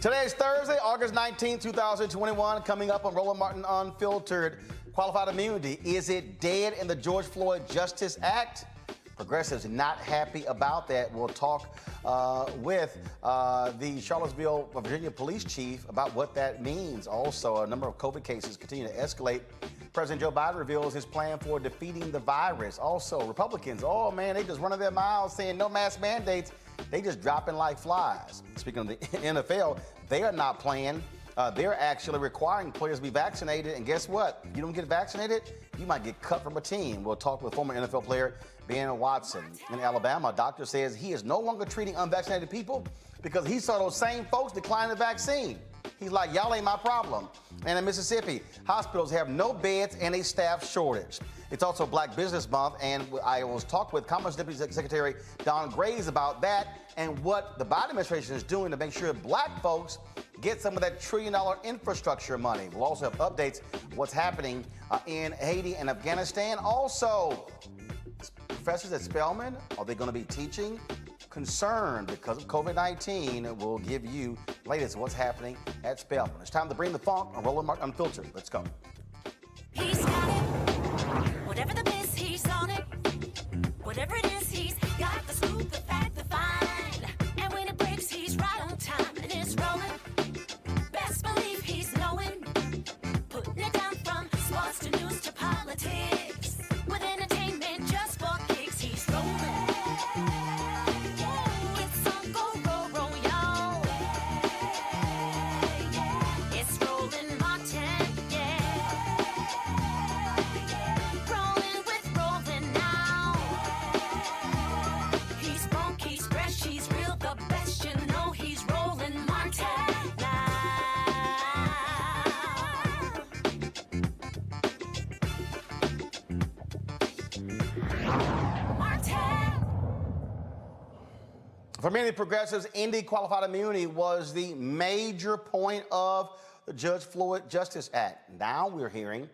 Today is Thursday, August 19, 2021. Coming up on Roland Martin Unfiltered, qualified immunity. Is it dead in the George Floyd Justice Act? Progressives not happy about that. We'll talk with the Charlottesville, Virginia police chief about what that means. Also, a number of COVID cases continue to escalate. President Joe Biden reveals his plan for defeating the virus. Also, Republicans, oh man, they just running their mouths saying no mask mandates. They just dropping like flies. Speaking of the NFL, they are not playing. They're actually requiring players to be vaccinated. And guess what? If you don't get vaccinated, you might get cut from a team. We'll talk with former NFL player Ben Watson. In Alabama, a doctor says he is no longer treating unvaccinated people because he saw those same folks decline the vaccine. He's like, y'all ain't my problem. And in Mississippi, hospitals have no beds and a staff shortage. It's also Black Business Month, and I will talk with Commerce Deputy Secretary Don Graves about that and what the Biden administration is doing to make sure black folks get some of that $1 trillion infrastructure money. We'll also have updates on what's happening in Haiti and Afghanistan. Also, professors at Spelman, are they going to be teaching? Concerned because of COVID-19. We'll give you the latest of what's happening at Spelman. It's time to bring the funk on Roland Martin Unfiltered. Let's go. He's got it. Whatever the miss, he's on it. Whatever it is, he's got the scoop, the fact, the find. And when it breaks, he's right on time and it's rolling. Best believe he's knowing. Putting it down from sports to news to politics. With entertainment just for kicks, he's rolling. For many progressives, ending qualified immunity was the major point of the George Floyd Justice Act. Now we're hearing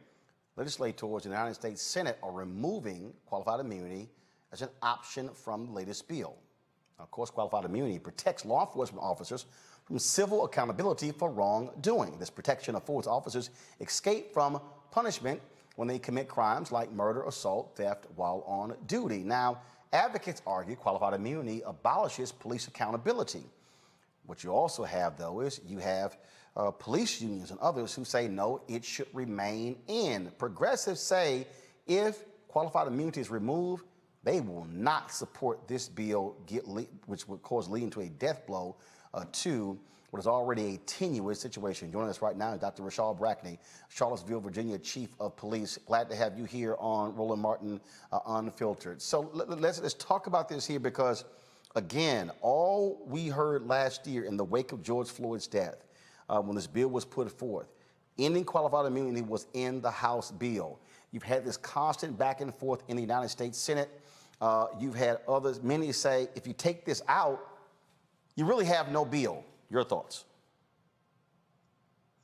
legislators in the United States Senate are removing qualified immunity as an option from the latest bill. Now, of course, qualified immunity protects law enforcement officers from civil accountability for wrongdoing. This protection affords officers escape from punishment when they commit crimes like murder, assault, theft while on duty. Now, advocates argue qualified immunity abolishes police accountability. What you also have, though, is you have police unions and others who say, no, it should remain in. Progressives say if qualified immunity is removed, they will not support this bill, which would cause leading to a death blow to what is already a tenuous situation. Joining us right now is Dr. Rashad Brackney, Charlottesville, Virginia Chief of Police. Glad to have you here on Roland Martin Unfiltered. So let's talk about this here because, again, all we heard last year in the wake of George Floyd's death, when this bill was put forth, ending qualified immunity was in the House bill. You've had this constant back and forth in the United States Senate. You've had others, many say, if you take this out, you really have no bill. Your thoughts?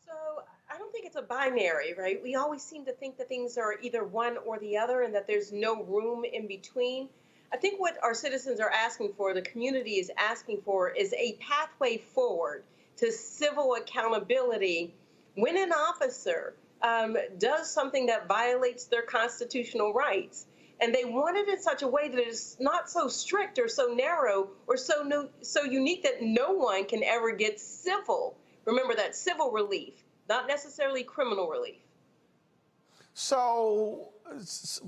So I don't think it's a binary, right? We always seem to think that things are either one or the other and that there's no room in between. I think what our citizens are asking for, the community is asking for, is a pathway forward to civil accountability when an officer does something that violates their constitutional rights. And they want it in such a way that it's not so strict or so narrow or so unique that no one can ever get civil. Remember that, civil relief, not necessarily criminal relief. So,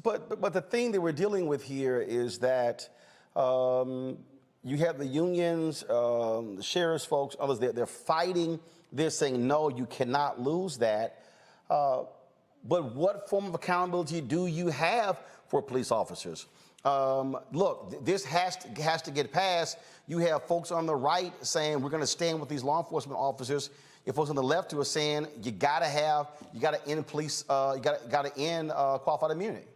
but the thing that we're dealing with here is that you have the unions, the sheriff's folks, others, they're fighting this, saying, no, you cannot lose that. But what form of accountability do you have for police officers? Look, this has to get passed. You have folks on the right saying we're going to stand with these law enforcement officers. You have folks on the left who are saying you got to end police, you got to end qualified immunity.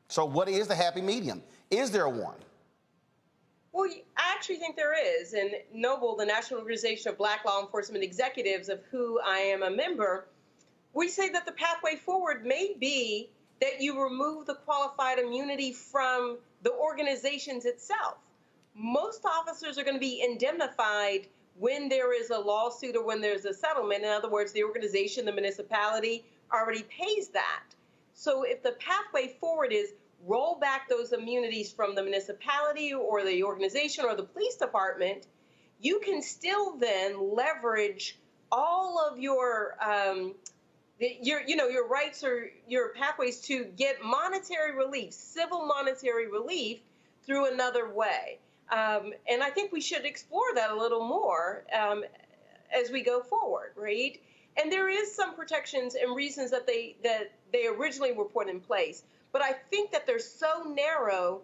So what is the happy medium? Is there one? Well, I actually think there is. And NOBLE, the National Organization of Black Law Enforcement Executives, of who I am a member, we say that the pathway forward may be that you remove the qualified immunity from the organizations itself. Most officers are going to be indemnified when there is a lawsuit or when there's a settlement. In other words, the organization, the municipality already pays that. So if the pathway forward is roll back those immunities from the municipality or the organization or the police department, you can still then leverage all of your rights or your pathways to get monetary relief, civil monetary relief through another way. And I think we should explore that a little more as we go forward, right? And there is some protections and reasons that they originally were put in place. But I think that they're so narrow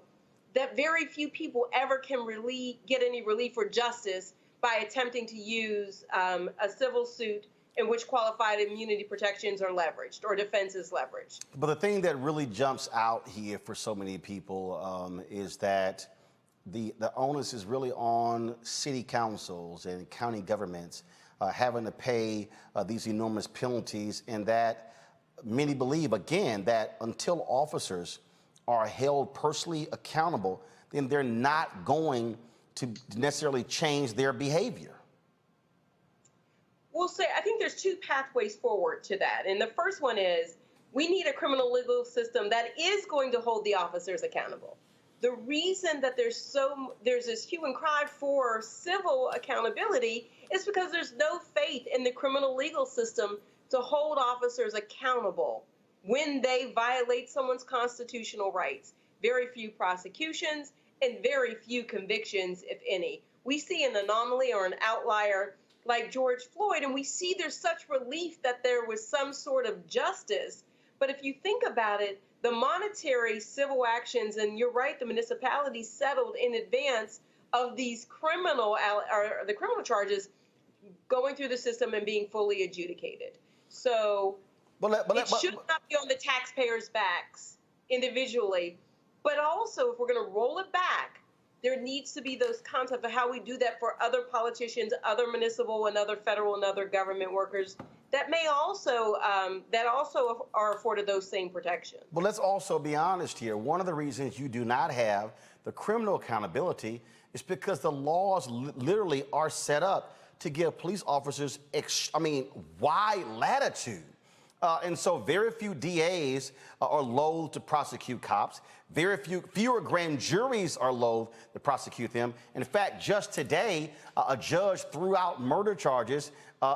that very few people ever can really get any relief or justice by attempting to use a civil suit in which qualified immunity protections are leveraged or defense is leveraged. But the thing that really jumps out here for so many people is that the onus is really on city councils and county governments having to pay these enormous penalties, and that many believe, again, that until officers are held personally accountable, then they're not going to necessarily change their behavior. We'll say, I think there's two pathways forward to that. And the first one is we need a criminal legal system that is going to hold the officers accountable. The reason that there's this hue and cry for civil accountability is because there's no faith in the criminal legal system to hold officers accountable when they violate someone's constitutional rights. Very few prosecutions and very few convictions, if any. We see an anomaly or an outlier like George Floyd, and we see there's such relief that there was some sort of justice. But if you think about it, the monetary civil actions, and you're right, the municipalities settled in advance of these criminal charges going through the system and being fully adjudicated. So it should not be on the taxpayers' backs individually. But also, if we're going to roll it back, there needs to be those concepts of how we do that for other politicians, other municipal and other federal and other government workers that may also are afforded those same protections. But let's also be honest here. One of the reasons you do not have the criminal accountability is because the laws literally are set up to give police officers, wide latitude. And so very few DAs are loath to prosecute cops. Fewer grand juries are loath to prosecute them. In fact, just today, a judge threw out murder charges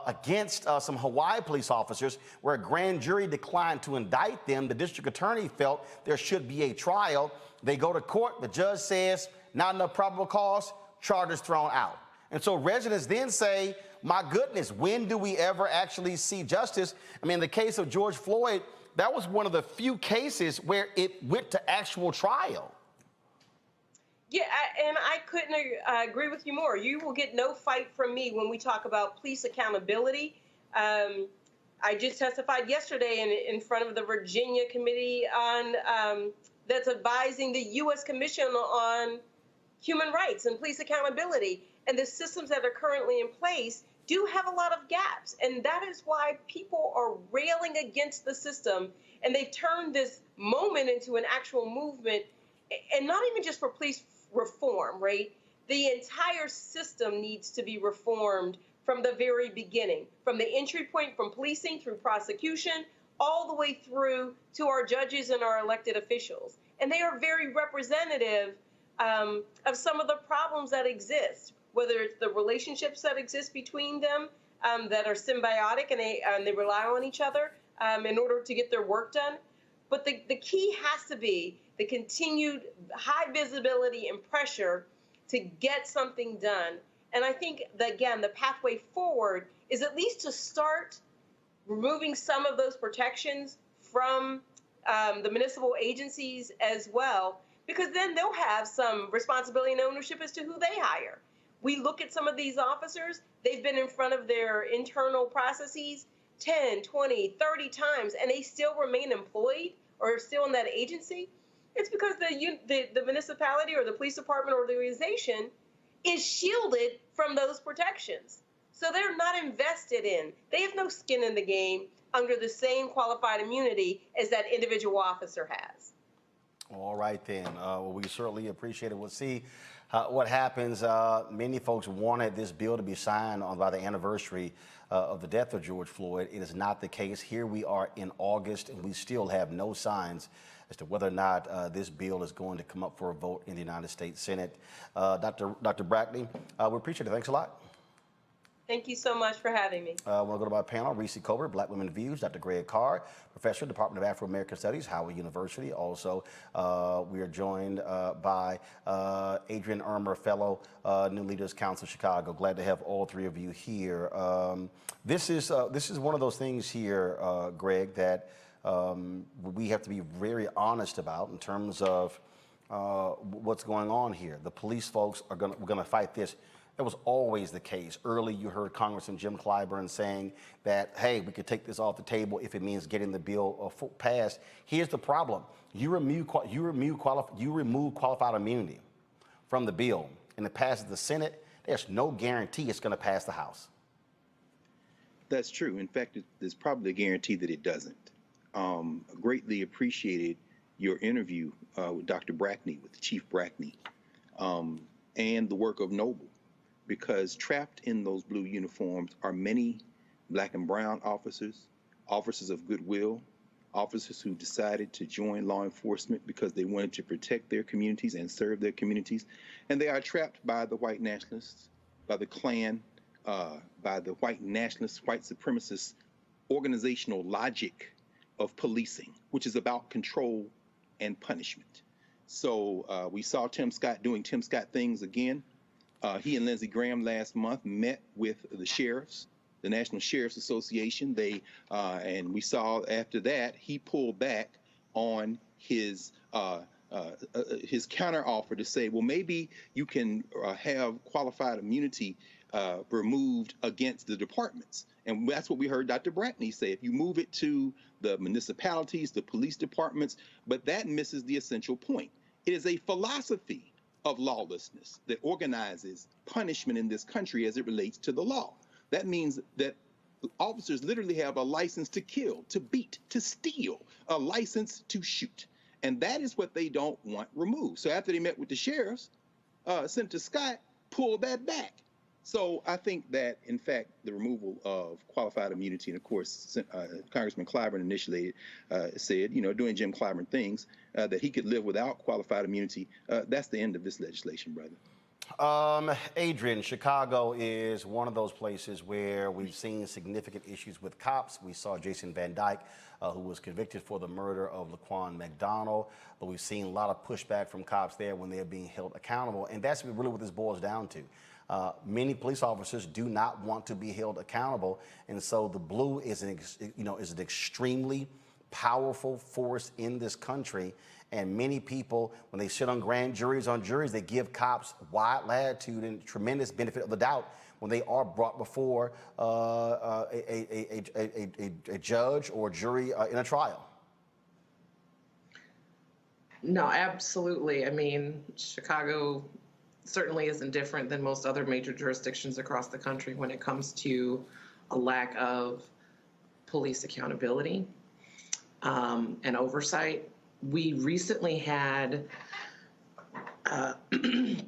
against some Hawaii police officers where a grand jury declined to indict them. The district attorney felt there should be a trial. They go to court. The judge says, not enough probable cause, charges thrown out. And so residents then say, my goodness, when do we ever actually see justice? In the case of George Floyd, that was one of the few cases where it went to actual trial. Yeah, and I couldn't agree with you more. You will get no fight from me when we talk about police accountability. I just testified yesterday in front of the Virginia committee on that's advising the U.S. Commission on Human Rights and police accountability. And the systems that are currently in place do have a lot of gaps. And that is why people are railing against the system. And they've turned this moment into an actual movement, and not even just for police reform, right? The entire system needs to be reformed from the very beginning, from the entry point, from policing through prosecution, all the way through to our judges and our elected officials. And they are very representative of some of the problems that exist, whether it's the relationships that exist between them that are symbiotic and they rely on each other in order to get their work done. But the key has to be the continued high visibility and pressure to get something done. And I think, that, again, the pathway forward is at least to start removing some of those protections from the municipal agencies as well, because then they'll have some responsibility and ownership as to who they hire. We look at some of these officers, they've been in front of their internal processes 10, 20, 30 times, and they still remain employed or still in that agency. It's because the municipality or the police department or the organization is shielded from those protections. So they're not invested in. They have no skin in the game under the same qualified immunity as that individual officer has. All right, then. Well, we certainly appreciate it. We'll see What happens, many folks wanted this bill to be signed on by the anniversary of the death of George Floyd. It is not the case. Here we are in August, and we still have no signs as to whether or not this bill is going to come up for a vote in the United States Senate. Dr. Brackney, we appreciate it. Thanks a lot. Thank you so much for having me. I want to go to my panel, Reese Colbert, Black Women Views, Dr. Greg Carr, Professor, Department of Afro-American Studies, Howard University. Also, we are joined by Adrian Irmer, Fellow, New Leaders Council, Chicago. Glad to have all three of you here. This is one of those things here, Greg, that we have to be very honest about in terms of what's going on here. The police folks are going to fight this. That was always the case. Early, you heard Congressman Jim Clyburn saying that, hey, we could take this off the table if it means getting the bill passed. Here's the problem. You remove qualified immunity from the bill and it passes the Senate, there's no guarantee it's going to pass the House. That's true. In fact, there's probably a guarantee that it doesn't. Greatly appreciated your interview with Dr. Brackney, with Chief Brackney, and the work of Noble. Because trapped in those blue uniforms are many Black and brown officers, officers of goodwill, officers who decided to join law enforcement because they wanted to protect their communities and serve their communities. And they are trapped by the white nationalists, by the Klan, by the white nationalist, white supremacist organizational logic of policing, which is about control and punishment. So we saw Tim Scott doing Tim Scott things again. He and Lindsey Graham last month met with the sheriffs, the National Sheriff's Association. And we saw after that he pulled back on his counteroffer to say, well, maybe you can have qualified immunity removed against the departments. And that's what we heard Dr. Brackney say. If you move it to the municipalities, the police departments, but that misses the essential point. It is a philosophy of lawlessness that organizes punishment in this country as it relates to the law. That means that officers literally have a license to kill, to beat, to steal, a license to shoot. And that is what they don't want removed. So after they met with the sheriffs, Senator Scott pulled that back. So I think that, in fact, the removal of qualified immunity, and of course, Congressman Clyburn initially said, doing Jim Clyburn things, that he could live without qualified immunity. That's the end of this legislation, brother. Adrian, Chicago is one of those places where we've seen significant issues with cops. We saw Jason Van Dyke, who was convicted for the murder of Laquan McDonald, but we've seen a lot of pushback from cops there when they're being held accountable, and that's really what this boils down to. Many police officers do not want to be held accountable, and so the blue is an extremely powerful force in this country. And many people, when they sit on grand juries, they give cops wide latitude and tremendous benefit of the doubt when they are brought before a judge or jury in a trial. No, absolutely. I mean, Chicago certainly isn't different than most other major jurisdictions across the country when it comes to a lack of police accountability and oversight. We recently had the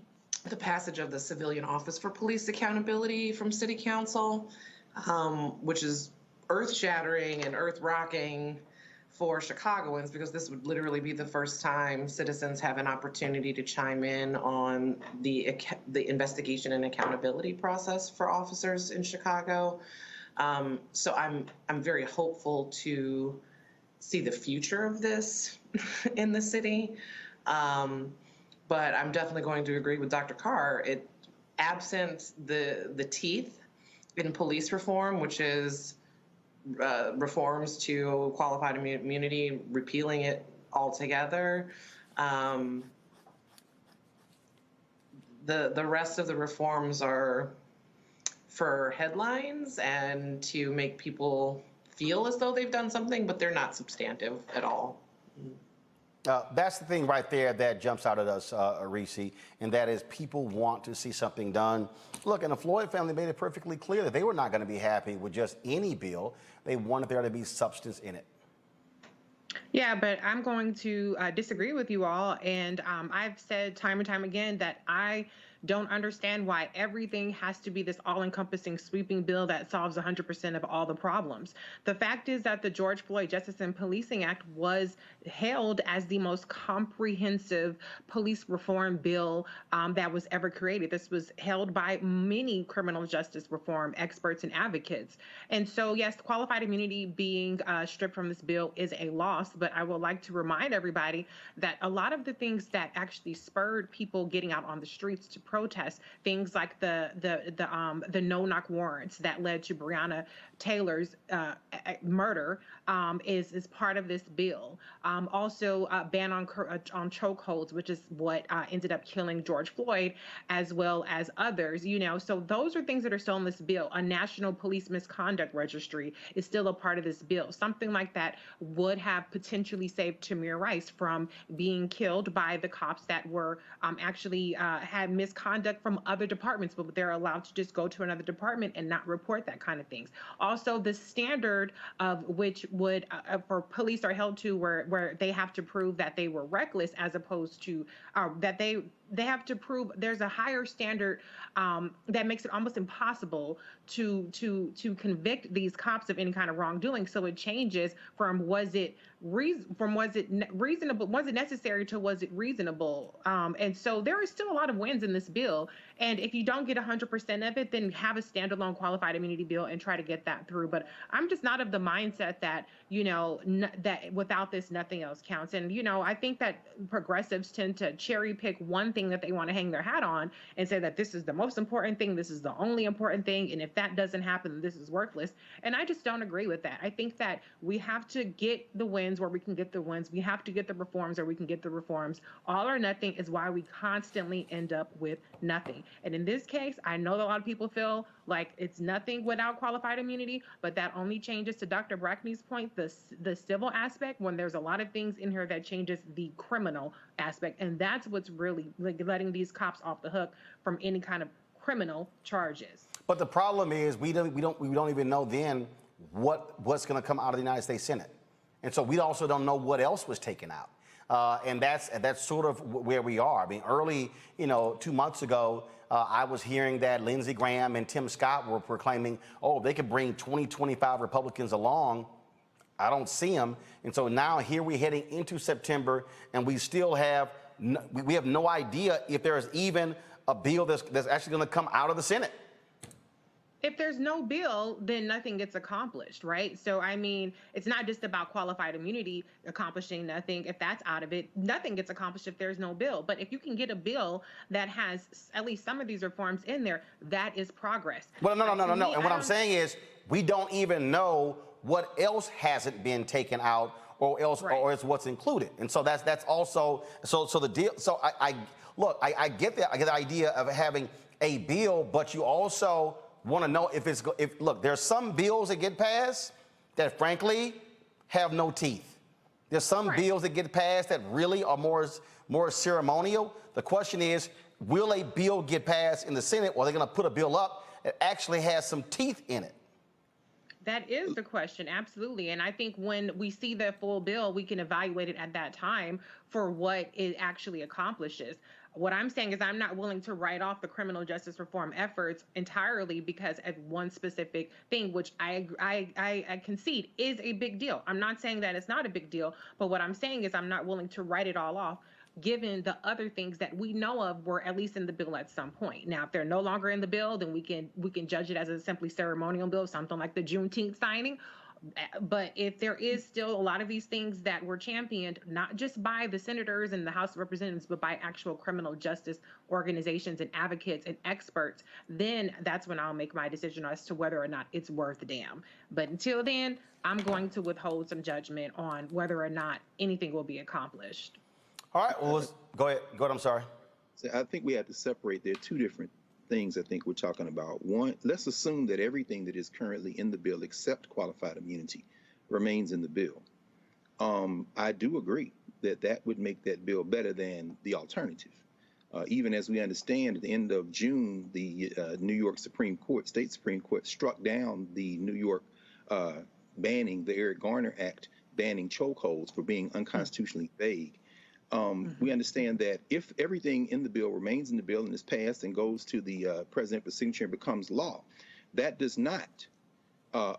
passage of the Civilian Office for Police Accountability from City Council, which is earth-shattering and earth-rocking for Chicagoans, because this would literally be the first time citizens have an opportunity to chime in on the investigation and accountability process for officers in Chicago. So I'm very hopeful to see the future of this in the city. But I'm definitely going to agree with Dr. Carr. Absent the teeth in police reform, which is reforms to qualified immunity, repealing it altogether. The rest of the reforms are for headlines and to make people feel as though they've done something, but they're not substantive at all. That's the thing right there that jumps out at us, Reese, and that is people want to see something done. Look, and the Floyd family made it perfectly clear that they were not going to be happy with just any bill. They wanted there to be substance in it. Yeah, but I'm going to disagree with you all. And I've said time and time again that I don't understand why everything has to be this all encompassing sweeping bill that solves 100% of all the problems. The fact is that the George Floyd Justice and Policing Act was hailed as the most comprehensive police reform bill that was ever created. This was held by many criminal justice reform experts and advocates. And so, yes, qualified immunity being stripped from this bill is a loss, but I would like to remind everybody that a lot of the things that actually spurred people getting out on the streets to protest, things like the no-knock warrants that led to Breonna Taylor's murder, is part of this bill. Also, ban on chokeholds, which is what ended up killing George Floyd, as well as others. So those are things that are still in this bill. A national police misconduct registry is still a part of this bill. Something like that would have potentially saved Tamir Rice from being killed by the cops that were actually had misconduct from other departments, but they're allowed to just go to another department and not report that kind of things. Also, the standard of which would for police are held to where they have to prove that they were reckless, as opposed to that they have to prove there's a higher standard that makes it almost impossible to convict these cops of any kind of wrongdoing. So it changes from was it reasonable, was it necessary, to was it reasonable. And so there are still a lot of wins in this bill. And if you don't get 100% of it, then have a standalone qualified immunity bill and try to get that through. But I'm just not of the mindset that that without this nothing else counts. And I think that progressives tend to cherry pick one thing that they want to hang their hat on and say that this is the most important thing, this is the only important thing, and if that doesn't happen, this is worthless. And I just don't agree with that. I think that we have to get the wins where we can get the wins. We have to get the reforms where we can get the reforms. All or nothing is why we constantly end up with nothing. And in this case, I know that a lot of people feel like it's nothing without qualified immunity, but that only changes, to Dr. Brackney's point, the civil aspect, when there's a lot of things in here that changes the criminal aspect. And that's what's really letting these cops off the hook from any kind of criminal charges. But the problem is we don't even know then what's going to come out of the United States Senate, and so we also don't know what else was taken out. And that's sort of where we are. I mean, early, 2 months ago, I was hearing that Lindsey Graham and Tim Scott were proclaiming, they could bring 25 Republicans along. I don't see them. And so now here we're heading into September, and we still have no idea if there is even a bill that's actually going to come out of the Senate. If there's no bill, then nothing gets accomplished, right? So, I mean, it's not just about qualified immunity accomplishing nothing. If that's out of it, nothing gets accomplished if there's no bill. But if you can get a bill that has at least some of these reforms in there, that is progress. Well, no. And what I'm saying is we don't even know what else hasn't been taken out or else, right, or it's what's included. And so that's also, so the deal. So I get the idea of having a bill, but you also want to know if there's some bills that get passed that frankly have no teeth. There's some bills that get passed that really are more ceremonial. The question is, will a bill get passed in the Senate, or are they going to put a bill up that actually has some teeth in it? That is the question, absolutely. And I think when we see the full bill, we can evaluate it at that time for what it actually accomplishes. What I'm saying is I'm not willing to write off the criminal justice reform efforts entirely because of one specific thing, which I concede is a big deal. I'm not saying that it's not a big deal, but what I'm saying is I'm not willing to write it all off, given the other things that we know of were at least in the bill at some point. Now, if they're no longer in the bill, then we can judge it as a simply ceremonial bill, something like the Juneteenth signing. But if there is still a lot of these things that were championed, not just by the senators and the House of Representatives, but by actual criminal justice organizations and advocates and experts, then that's when I'll make my decision as to whether or not it's worth a damn. But until then, I'm going to withhold some judgment on whether or not anything will be accomplished. All right, well, go ahead, I'm sorry. So I think we have to separate. There are two different things I think we're talking about. One, let's assume that everything that is currently in the bill except qualified immunity remains in the bill. I do agree that would make that bill better than the alternative. Even as we understand, at the end of June, the New York State Supreme Court struck down the New York banning the Eric Garner Act banning chokeholds for being unconstitutionally vague. We understand that if everything in the bill remains in the bill and is passed and goes to the president for signature and becomes law, that does not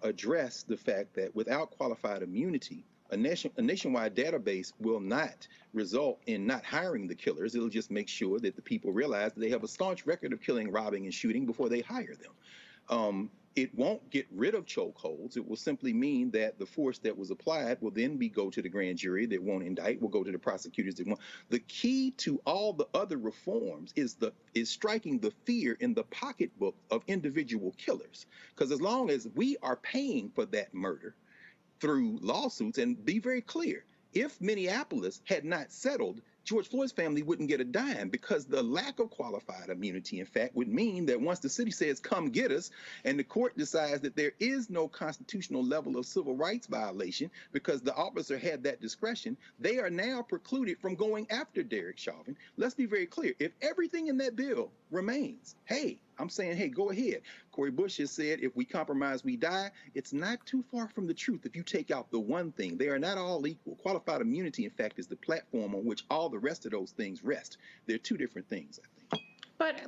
address the fact that without qualified immunity, a nationwide database will not result in not hiring the killers. It'll just make sure that the people realize that they have a staunch record of killing, robbing, and shooting before they hire them. It won't get rid of chokeholds. It will simply mean that the force that was applied will then go to the grand jury that won't indict, will go to the prosecutors that won't. The key to all the other reforms is striking the fear in the pocketbook of individual killers. Because as long as we are paying for that murder through lawsuits, and be very clear, if Minneapolis had not settled, George Floyd's family wouldn't get a dime, because the lack of qualified immunity, in fact, would mean that once the city says, come get us, and the court decides that there is no constitutional level of civil rights violation because the officer had that discretion, they are now precluded from going after Derek Chauvin. Let's be very clear. If everything in that bill remains, hey, I'm saying, hey, go ahead. Cori Bush has said, if we compromise, we die. It's not too far from the truth if you take out the one thing. They are not all equal. Qualified immunity, in fact, is the platform on which all the rest of those things rest. They're two different things, I think.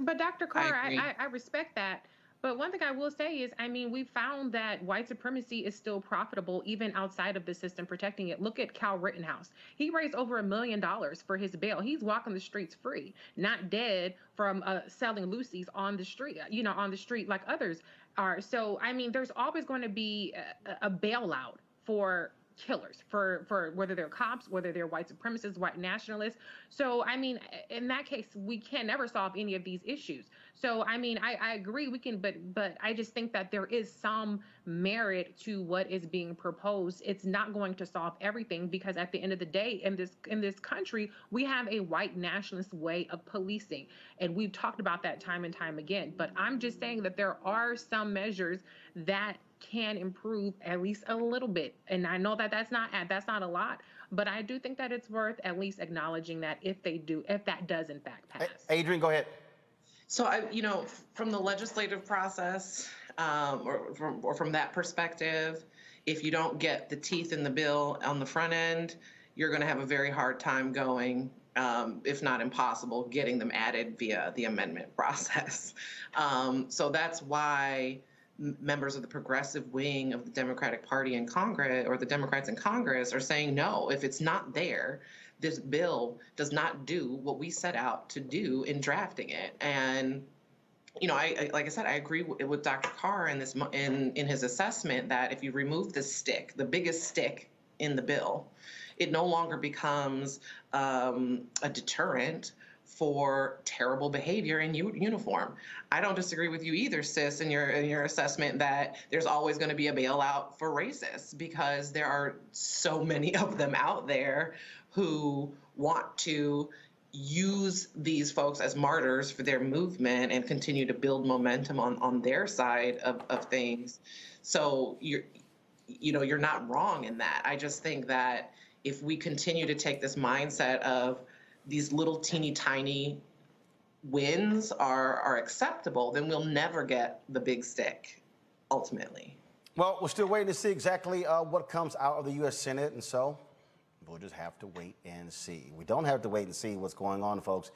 But Dr. Carr, I respect that. But one thing I will say is, I mean, we found that white supremacy is still profitable even outside of the system protecting it. Look at Cal Rittenhouse. He raised over $1 million for his bail. He's walking the streets free, not dead from selling loosies on the street, on the street like others are. So, I mean, there's always going to be a bailout for killers, for whether they're cops, whether they're white supremacists, white nationalists. So, I mean, in that case, we can never solve any of these issues. So, I mean, I agree we can, but I just think that there is some merit to what is being proposed. It's not going to solve everything, because at the end of the day, in this country, we have a white nationalist way of policing, and we've talked about that time and time again. But I'm just saying that there are some measures that can improve at least a little bit. And I know that that's not a lot, but I do think that it's worth at least acknowledging that if that does in fact pass. Adrian, go ahead. So from the legislative process, or from that perspective, if you don't get the teeth in the bill on the front end, you're going to have a very hard time going, if not impossible, getting them added via the amendment process. So that's why members of the progressive wing of the Democratic Party in Congress, or the Democrats in Congress, are saying, no, if it's not there, this bill does not do what we set out to do in drafting it. And, like I said, I agree with Dr. Carr in his assessment that if you remove the biggest stick in the bill, it no longer becomes a deterrent for terrible behavior in uniform. I don't disagree with you either, sis, in your assessment that there's always going to be a bailout for racists, because there are so many of them out there who want to use these folks as martyrs for their movement and continue to build momentum on their side of things. So you're not wrong in that. I just think that if we continue to take this mindset of these little teeny tiny wins are acceptable, then we'll never get the big stick ultimately. Well, we're still waiting to see exactly what comes out of the U.S. Senate, and so we'll just have to wait and see. We don't have to wait and see what's going on, folks.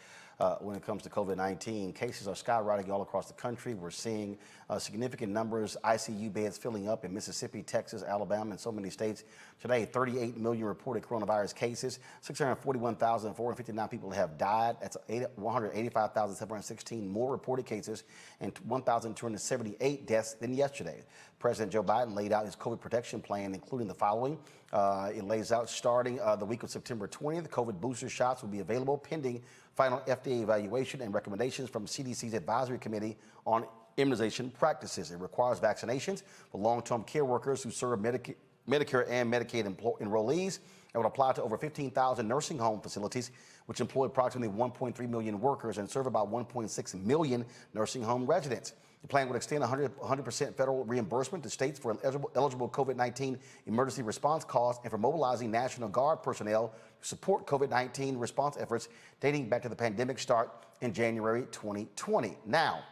When it comes to COVID-19, cases are skyrocketing all across the country. We're seeing significant numbers, ICU beds filling up in Mississippi, Texas, Alabama, and so many states. Today, 38 million reported coronavirus cases, 641,459 people have died. That's 185,716 more reported cases and 1,278 deaths than yesterday. President Joe Biden laid out his COVID protection plan, including the following. It lays out starting the week of September 20th, COVID booster shots will be available pending final FDA evaluation and recommendations from CDC's Advisory Committee on Immunization Practices. It requires vaccinations for long-term care workers who serve Medicare and Medicaid enrollees, and will apply to over 15,000 nursing home facilities, which employ approximately 1.3 million workers and serve about 1.6 million nursing home residents. The plan would extend 100% federal reimbursement to states for eligible COVID-19 emergency response costs and for mobilizing National Guard personnel to support COVID-19 response efforts dating back to the pandemic start in January 2020. Now,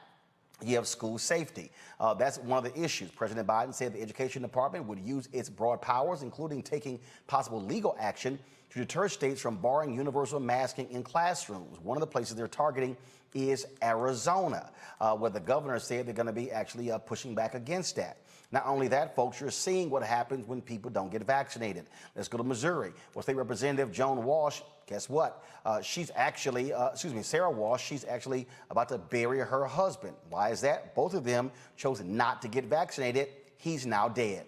You have school safety. That's one of the issues. President Biden said the Education Department would use its broad powers, including taking possible legal action to deter states from barring universal masking in classrooms. One of the places they're targeting is Arizona, where the governor said they're going to be actually pushing back against that. Not only that, folks, you're seeing what happens when people don't get vaccinated. Let's go to Missouri, where State Representative Joan Walsh, guess what? She's actually, Sarah Walsh, she's actually about to bury her husband. Why is that? Both of them chose not to get vaccinated. He's now dead.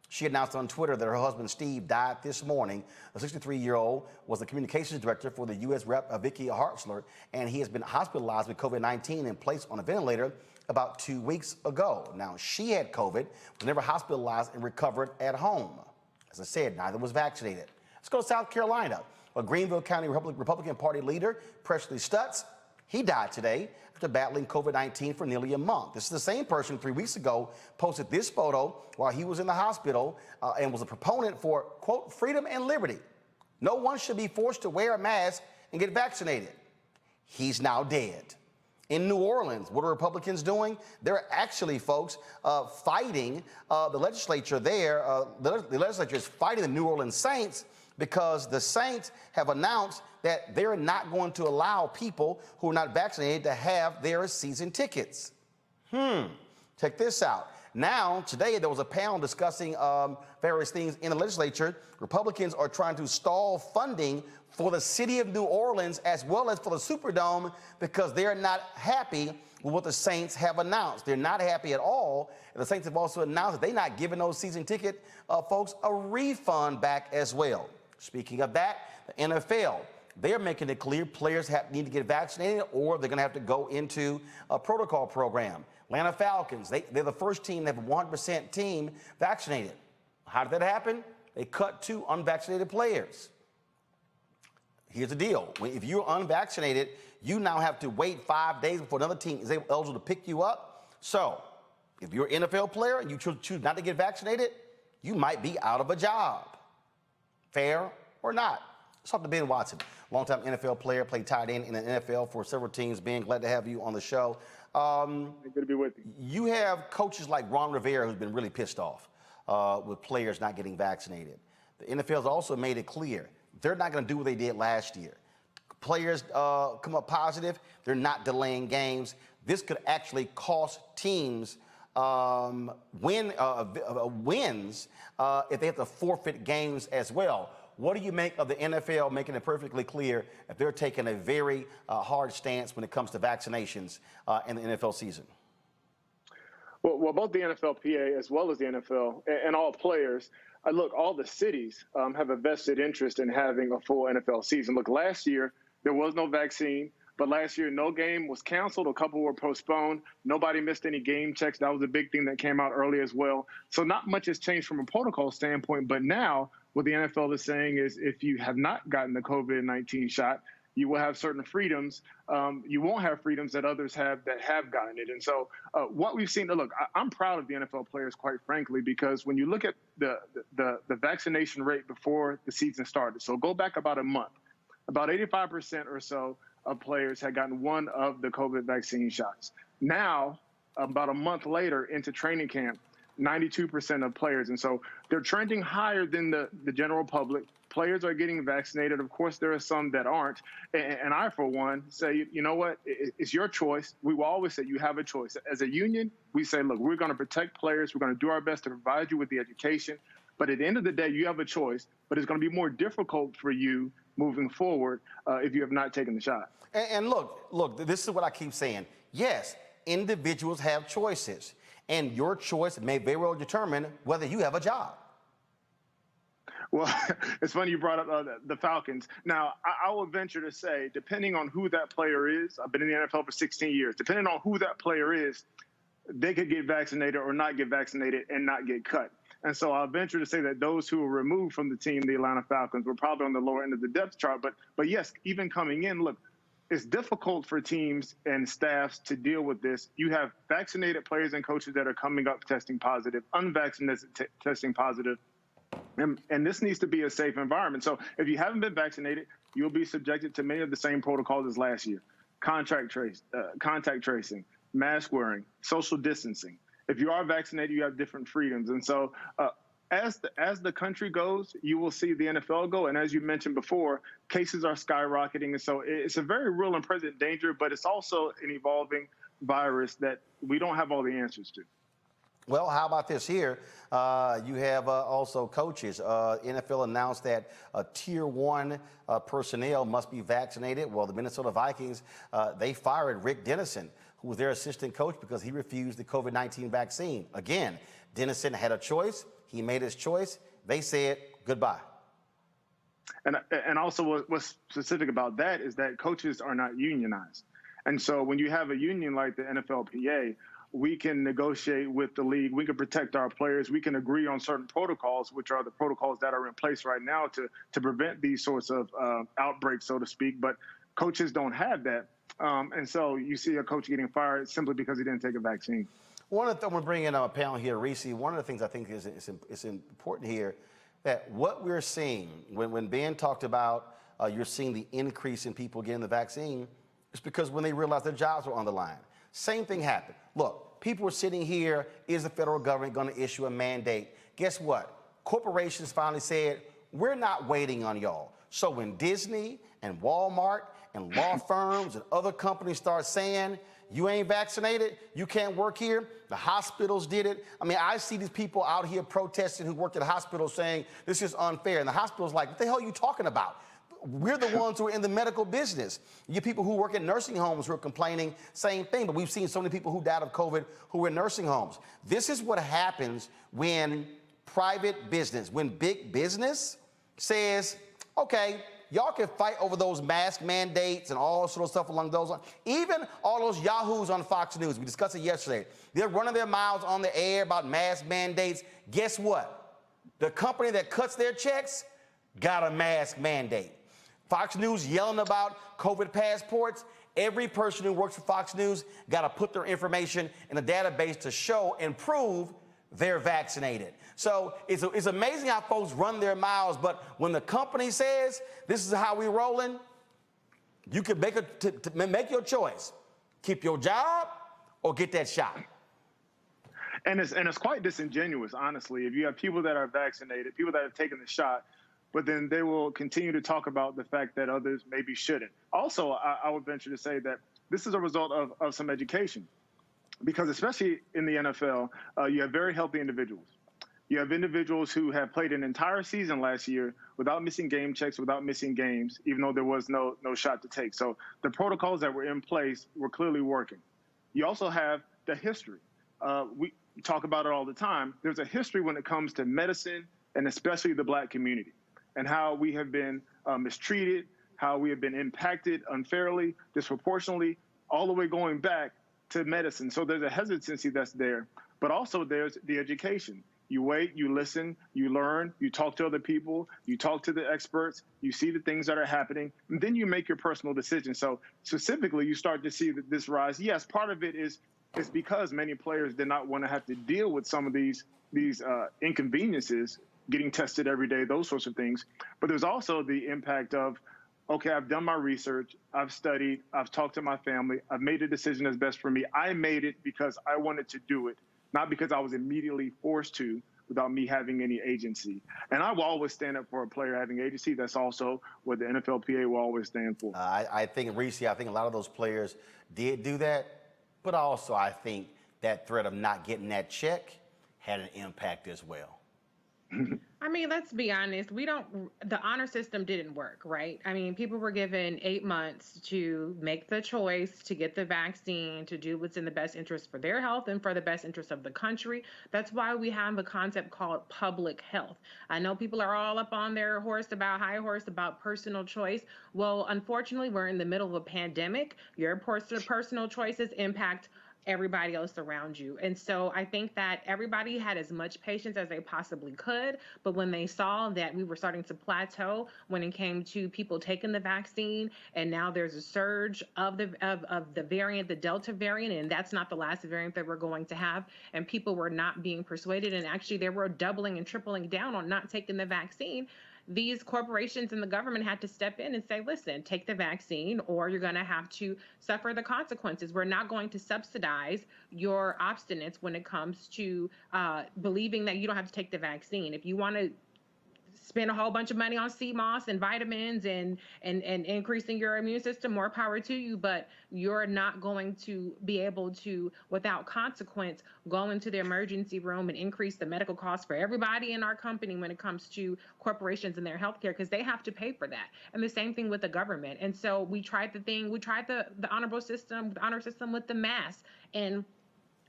She announced on Twitter that her husband, Steve, died this morning. The 63-year-old was the communications director for the U.S. Rep. Vicky Hartzler, and he has been hospitalized with COVID-19 and placed on a ventilator about 2 weeks ago. Now, she had COVID, was never hospitalized, and recovered at home. As I said, neither was vaccinated. Let's go to South Carolina. A Greenville County Republican Party leader, Presley Stutz, he died today after battling COVID-19 for nearly a month. This is the same person 3 weeks ago posted this photo while he was in the hospital and was a proponent for, quote, freedom and liberty. No one should be forced to wear a mask and get vaccinated. He's now dead. In New Orleans, what are Republicans doing? They're actually, folks, fighting the legislature there. The legislature is fighting the New Orleans Saints because the Saints have announced that they're not going to allow people who are not vaccinated to have their season tickets. Check this out. Now, today, there was a panel discussing various things in the legislature. Republicans are trying to stall funding for the city of New Orleans as well as for the Superdome because they're not happy with what the Saints have announced. They're not happy at all. And the Saints have also announced that they're not giving those season ticket folks a refund back as well. Speaking of that, the NFL, they're making it clear players need to get vaccinated or they're going to have to go into a protocol program. Atlanta Falcons, they're the first team to have a 100% team vaccinated. How did that happen? They cut 2 unvaccinated players. Here's the deal. If you're unvaccinated, you now have to wait 5 days before another team is eligible to pick you up. So if you're an NFL player and you choose not to get vaccinated, you might be out of a job. Fair or not? Let's talk to Ben Watson, longtime NFL player, played tight end in the NFL for several teams. Ben, glad to have you on the show. Good to be with you. You have coaches like Ron Rivera who's been really pissed off with players not getting vaccinated. The NFL has also made it clear they're not going to do what they did last year. Players come up positive, they're not delaying games. This could actually cost teams wins if they have to forfeit games as well. What do you make of the NFL making it perfectly clear if they're taking a very hard stance when it comes to vaccinations in the NFL season? Well, both the NFLPA as well as the NFL and all players, look, all the cities have a vested interest in having a full NFL season. Look, last year, there was no vaccine, but last year, no game was canceled. A couple were postponed. Nobody missed any game checks. That was a big thing that came out early as well. So not much has changed from a protocol standpoint, but now what the NFL is saying is if you have not gotten the COVID-19 shot, you will have certain freedoms. You won't have freedoms that others have that have gotten it. And so what we've seen, look, I'm proud of the NFL players, quite frankly, because when you look at the vaccination rate before the season started, so go back about a month, about 85% or so of players had gotten one of the COVID vaccine shots. Now, about a month later into training camp, 92% of players. And so they're trending higher than the general public. Players are getting vaccinated. Of course, there are some that aren't. And I, for one, say, you know what? It's your choice. We will always say you have a choice. As a union, we say, look, we're going to protect players. We're going to do our best to provide you with the education. But at the end of the day, you have a choice. But it's going to be more difficult for you moving forward if you have not taken the shot. And look, this is what I keep saying. Yes, individuals have choices. And your choice may very well determine whether you have a job. Well, it's funny you brought up the Falcons. Now, I will venture to say, depending on who that player is, I've been in the NFL for 16 years, depending on who that player is, they could get vaccinated or not get vaccinated and not get cut. And so I'll venture to say that those who were removed from the team, the Atlanta Falcons, were probably on the lower end of the depth chart. But yes, even coming in, look, it's difficult for teams and staffs to deal with this. You have vaccinated players and coaches that are coming up testing positive, unvaccinated testing positive. And this needs to be a safe environment. So if you haven't been vaccinated, you'll be subjected to many of the same protocols as last year. Contact tracing, mask wearing, social distancing. If you are vaccinated, you have different freedoms. And so as the country goes, you will see the NFL go. And as you mentioned before, cases are skyrocketing. And so it's a very real and present danger, but it's also an evolving virus that we don't have all the answers to. Well, how about this here? You have also coaches. NFL announced that Tier 1 personnel must be vaccinated. Well, the Minnesota Vikings, they fired Rick Dennison, who was their assistant coach, because he refused the COVID-19 vaccine. Again, Dennison had a choice. He made his choice. They said goodbye. And also what's specific about that is that coaches are not unionized. And so when you have a union like the NFLPA, we can negotiate with the league. We can protect our players. We can agree on certain protocols, which are the protocols that are in place right now to prevent these sorts of outbreaks, so to speak. But coaches don't have that. And so you see a coach getting fired simply because he didn't take a vaccine. One of the things, we're bringing in a panel here, Reese. One of the things I think is important here, that what we're seeing, when Ben talked about you're seeing the increase in people getting the vaccine, it's because when they realized their jobs were on the line. Same thing happened. Look, people are sitting here, is the federal government going to issue a mandate? Guess what? Corporations finally said, we're not waiting on y'all. So when Disney and Walmart and law firms and other companies start saying, you ain't vaccinated, you can't work here, the hospitals did it. I mean, I see these people out here protesting who worked at hospitals saying this is unfair. And the hospital's like, what the hell are you talking about? We're the ones who are in the medical business. You people who work in nursing homes who are complaining, same thing. But we've seen so many people who died of COVID who were in nursing homes. This is what happens when private business, when big business says, okay, y'all can fight over those mask mandates and all sort of stuff along those lines. Even all those yahoos on Fox News, we discussed it yesterday. They're running their mouths on the air about mask mandates. Guess what? The company that cuts their checks got a mask mandate. Fox News yelling about COVID passports. Every person who works for Fox News got to put their information in a database to show and prove they're vaccinated. So it's amazing how folks run their mouths, but when the company says this is how we rolling, you can make your choice. Keep your job or get that shot. And it's quite disingenuous, honestly. If you have people that are vaccinated, people that have taken the shot, but then they will continue to talk about the fact that others maybe shouldn't. Also, I would venture to say that this is a result of some education, because especially in the NFL, you have very healthy individuals. You have individuals who have played an entire season last year without missing game checks, without missing games, even though there was no shot to take. So the protocols that were in place were clearly working. You also have the history. We talk about it all the time. There's a history when it comes to medicine, and especially the Black community, and how we have been mistreated, how we have been impacted unfairly, disproportionately, all the way going back to medicine. So there's a hesitancy that's there, but also there's the education. You wait, you listen, you learn, you talk to other people, you talk to the experts, you see the things that are happening, and then you make your personal decision. So specifically, you start to see that this rise. Yes, part of it is because many players did not want to have to deal with some of these inconveniences, getting tested every day, those sorts of things. But there's also the impact of, okay, I've done my research, I've studied, I've talked to my family, I've made a decision that's best for me. I made it because I wanted to do it, not because I was immediately forced to without me having any agency. And I will always stand up for a player having agency. That's also what the NFLPA will always stand for. I think, Reese, I think a lot of those players did do that, but also I think that threat of not getting that check had an impact as well. I mean, let's be honest. The honor system didn't work, right? I mean, people were given 8 months to make the choice to get the vaccine, to do what's in the best interest for their health and for the best interest of the country. That's why we have a concept called public health. I know people are all up on their high horse about personal choice. Well, unfortunately, we're in the middle of a pandemic. Your personal choices impact everybody else around you. And so I think that everybody had as much patience as they possibly could, but when they saw that we were starting to plateau when it came to people taking the vaccine, and now there's a surge of the variant, the Delta variant, and that's not the last variant that we're going to have, and people were not being persuaded, and actually they were doubling and tripling down on not taking the vaccine. these corporations and the government had to step in and say, listen, take the vaccine or you're going to have to suffer the consequences. We're not going to subsidize your obstinance when it comes to believing that you don't have to take the vaccine. If you want to spend a whole bunch of money on CMOS and vitamins and increasing your immune system, more power to you, but you're not going to be able to, without consequence, go into the emergency room and increase the medical costs for everybody in our company when it comes to corporations and their healthcare, because they have to pay for that. And the same thing with the government. And so we tried the honor system with the mask, and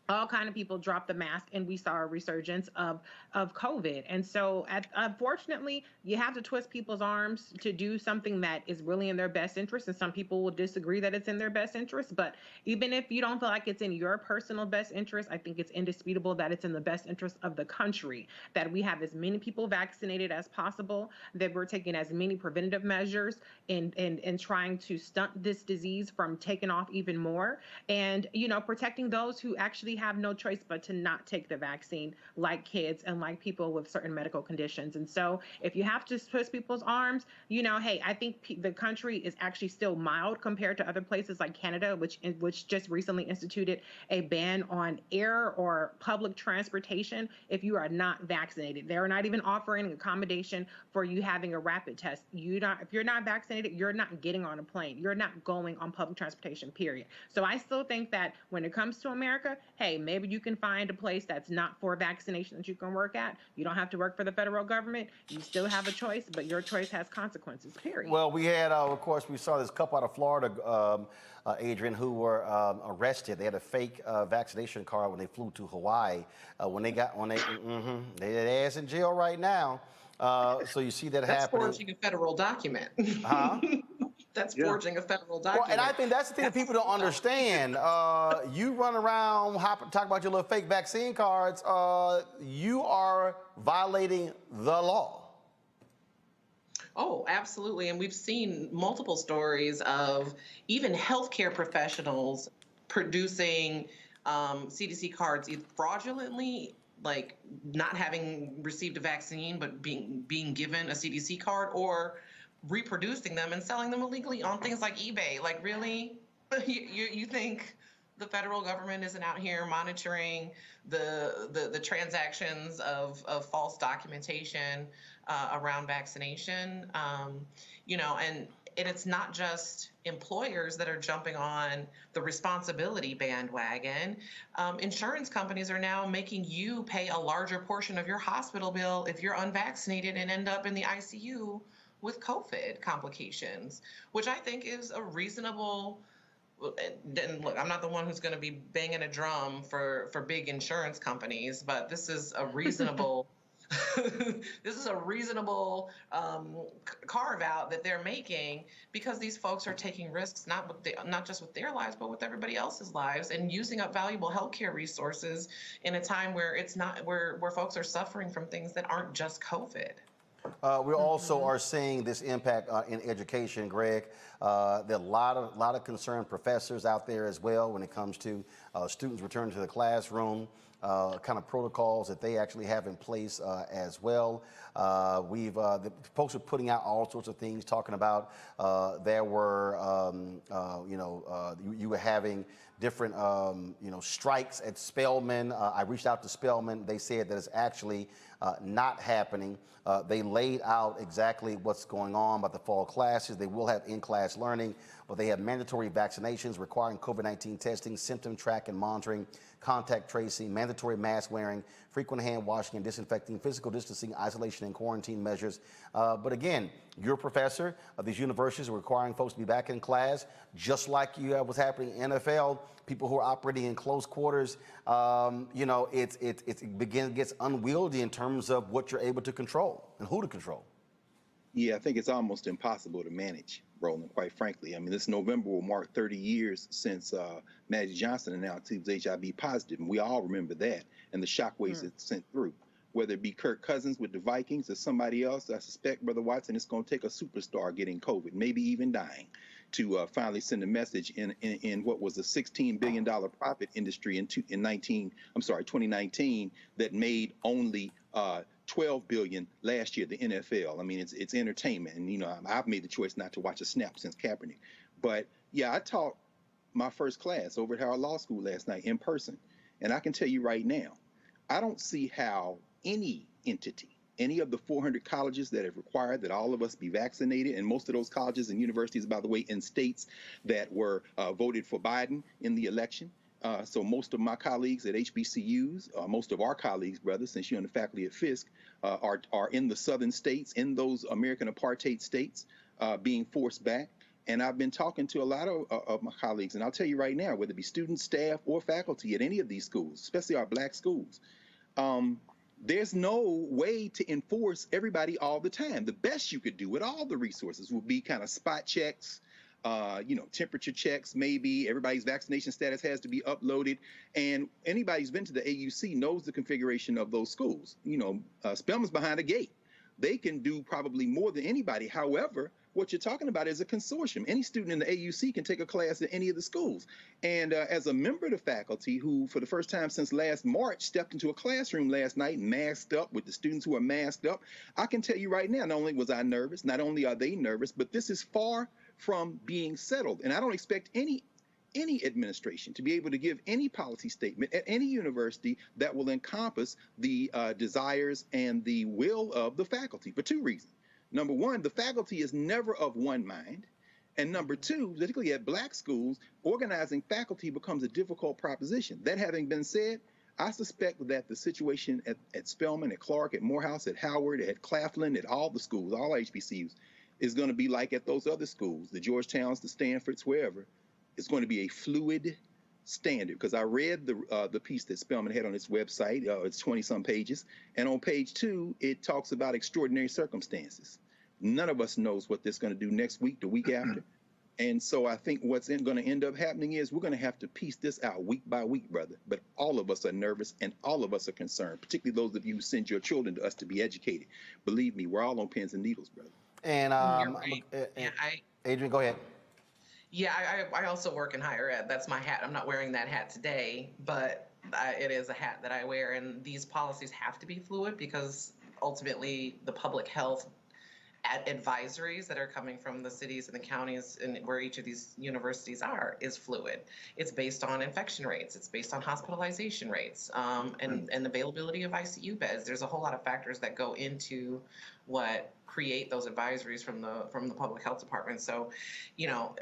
all kind of people dropped the mask, and we saw a resurgence of COVID. And so unfortunately, you have to twist people's arms to do something that is really in their best interest. And some people will disagree that it's in their best interest. But even if you don't feel like it's in your personal best interest, I think it's indisputable that it's in the best interest of the country, that we have as many people vaccinated as possible, that we're taking as many preventative measures in trying to stunt this disease from taking off even more. And, protecting those who actually have no choice but to not take the vaccine, like kids and like people with certain medical conditions. And so if you have to twist people's arms, hey, I think the country is actually still mild compared to other places like Canada, which just recently instituted a ban on air or public transportation if you are not vaccinated. They're not even offering accommodation for you having a rapid test. If you're not vaccinated, you're not getting on a plane. You're not going on public transportation, period. So I still think that when it comes to America, hey, maybe you can find a place that's not for vaccination that you can work at. You don't have to work for the federal government. You still have a choice, but your choice has consequences, period. Well, we had, of course, we saw this couple out of Florida, Adrian, who were arrested. They had a fake vaccination card when they flew to Hawaii. They their ass in jail right now. So you see that That's happening. That's forging a federal document. Huh? That's forging a federal document. Well, and I think that's the thing that people don't understand. You run around, talk about your little fake vaccine cards. You are violating the law. Oh, absolutely. And we've seen multiple stories of even healthcare professionals producing CDC cards either fraudulently, like not having received a vaccine, but being given a CDC card, or reproducing them and selling them illegally on things like eBay. Like, really? You think the federal government isn't out here monitoring the transactions of false documentation around vaccination? And it's not just employers that are jumping on the responsibility bandwagon. Insurance companies are now making you pay a larger portion of your hospital bill if you're unvaccinated and end up in the ICU with COVID complications, which I think is a reasonable. And look, I'm not the one who's going to be banging a drum for big insurance companies, but this is a reasonable. This is a reasonable carve out that they're making, because these folks are taking risks not just with their lives, but with everybody else's lives, and using up valuable healthcare resources in a time where it's not where folks are suffering from things that aren't just COVID. We also are seeing this impact in education, Greg. There are a lot of concerned professors out there as well when it comes to students returning to the classroom, kind of protocols that they actually have in place as well. The folks are putting out all sorts of things, talking about there were, you were having different, strikes at Spelman. I reached out to Spelman. They said that it's actually not happening. They laid out exactly what's going on about the fall classes. They will have in-class learning, but they have mandatory vaccinations requiring COVID-19 testing, symptom track and monitoring, contact tracing, mandatory mask wearing, frequent hand washing and disinfecting, physical distancing, isolation and quarantine measures. But again, you're a professor of these universities are requiring folks to be back in class, just like what's happening in NFL. People who are operating in close quarters, it gets unwieldy in terms of what you're able to control and who to control. Yeah, I think it's almost impossible to manage, Roland, quite frankly. I mean, this November will mark 30 years since Magic Johnson announced he was HIV positive, and we all remember that and the shockwaves it sent through. Whether it be Kirk Cousins with the Vikings or somebody else, I suspect, Brother Watson, it's going to take a superstar getting COVID, maybe even dying, to finally send a message in what was a $16 billion profit industry in 2019 that made only $12 billion last year, the NFL. I mean, it's entertainment. And, you know, I've made the choice not to watch a snap since Kaepernick. But, yeah, I taught my first class over at Howard Law School last night in person. And I can tell you right now, I don't see how any entity, any of the 400 colleges that have required that all of us be vaccinated, and most of those colleges and universities, by the way, in states that were voted for Biden in the election. So most of my colleagues at HBCUs, most of our colleagues, brother, since you're on the faculty at Fisk, are in the southern states, in those American apartheid states, being forced back. And I've been talking to a lot of my colleagues, and I'll tell you right now, whether it be students, staff, or faculty at any of these schools, especially our black schools, there's no way to enforce everybody all the time. The best you could do with all the resources would be kind of spot checks, you know, temperature checks, maybe. Everybody's vaccination status has to be uploaded. And anybody who's been to the AUC knows the configuration of those schools. You know, Spelman's behind a gate. They can do probably more than anybody. However, what you're talking about is a consortium. Any student in the AUC can take a class at any of the schools. And as a member of the faculty who, for the first time since last March, stepped into a classroom last night masked up with the students who are masked up, I can tell you right now, not only was I nervous, not only are they nervous, but this is far from being settled. And I don't expect any administration to be able to give any policy statement at any university that will encompass the desires and the will of the faculty for two reasons. Number one, the faculty is never of one mind. And number two, particularly at black schools, organizing faculty becomes a difficult proposition. That having been said, I suspect that the situation at Spelman, at Clark, at Morehouse, at Howard, at Claflin, at all the schools, all HBCUs, is going to be like at those other schools, the Georgetowns, the Stanfords, wherever. It's going to be a fluid standard, because I read the piece that Spelman had on its website. It's 20-some pages. And on page 2, it talks about extraordinary circumstances. None of us knows what this is going to do next week, the week after. And so I think what's going to end up happening is we're going to have to piece this out week by week, brother. But all of us are nervous and all of us are concerned, particularly those of you who send your children to us to be educated. Believe me, we're all on pins and needles, brother. And, You're right. Adrian, go ahead. Yeah, I also work in higher ed. That's my hat. I'm not wearing that hat today, but it is a hat that I wear. And these policies have to be fluid because ultimately the public health advisories that are coming from the cities and the counties and where each of these universities are is fluid. It's based on infection rates. It's based on hospitalization rates and availability of ICU beds. There's a whole lot of factors that go into what create those advisories from the public health department. So, you know,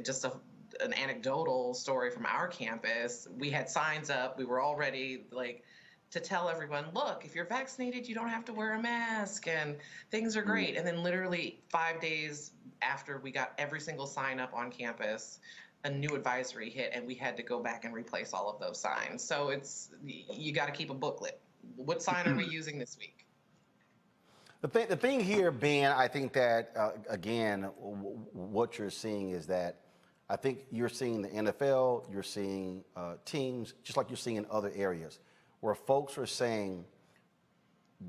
just an anecdotal story from our campus, we had signs up. We were already like to tell everyone, look, if you're vaccinated, you don't have to wear a mask and things are great. And then literally 5 days after we got every single sign up on campus, a new advisory hit and we had to go back and replace all of those signs. So you got to keep a booklet. What sign are we using this week? The thing here, Ben, I think that, again, what you're seeing is that I think you're seeing the NFL, you're seeing teams, just like you're seeing in other areas, where folks are saying,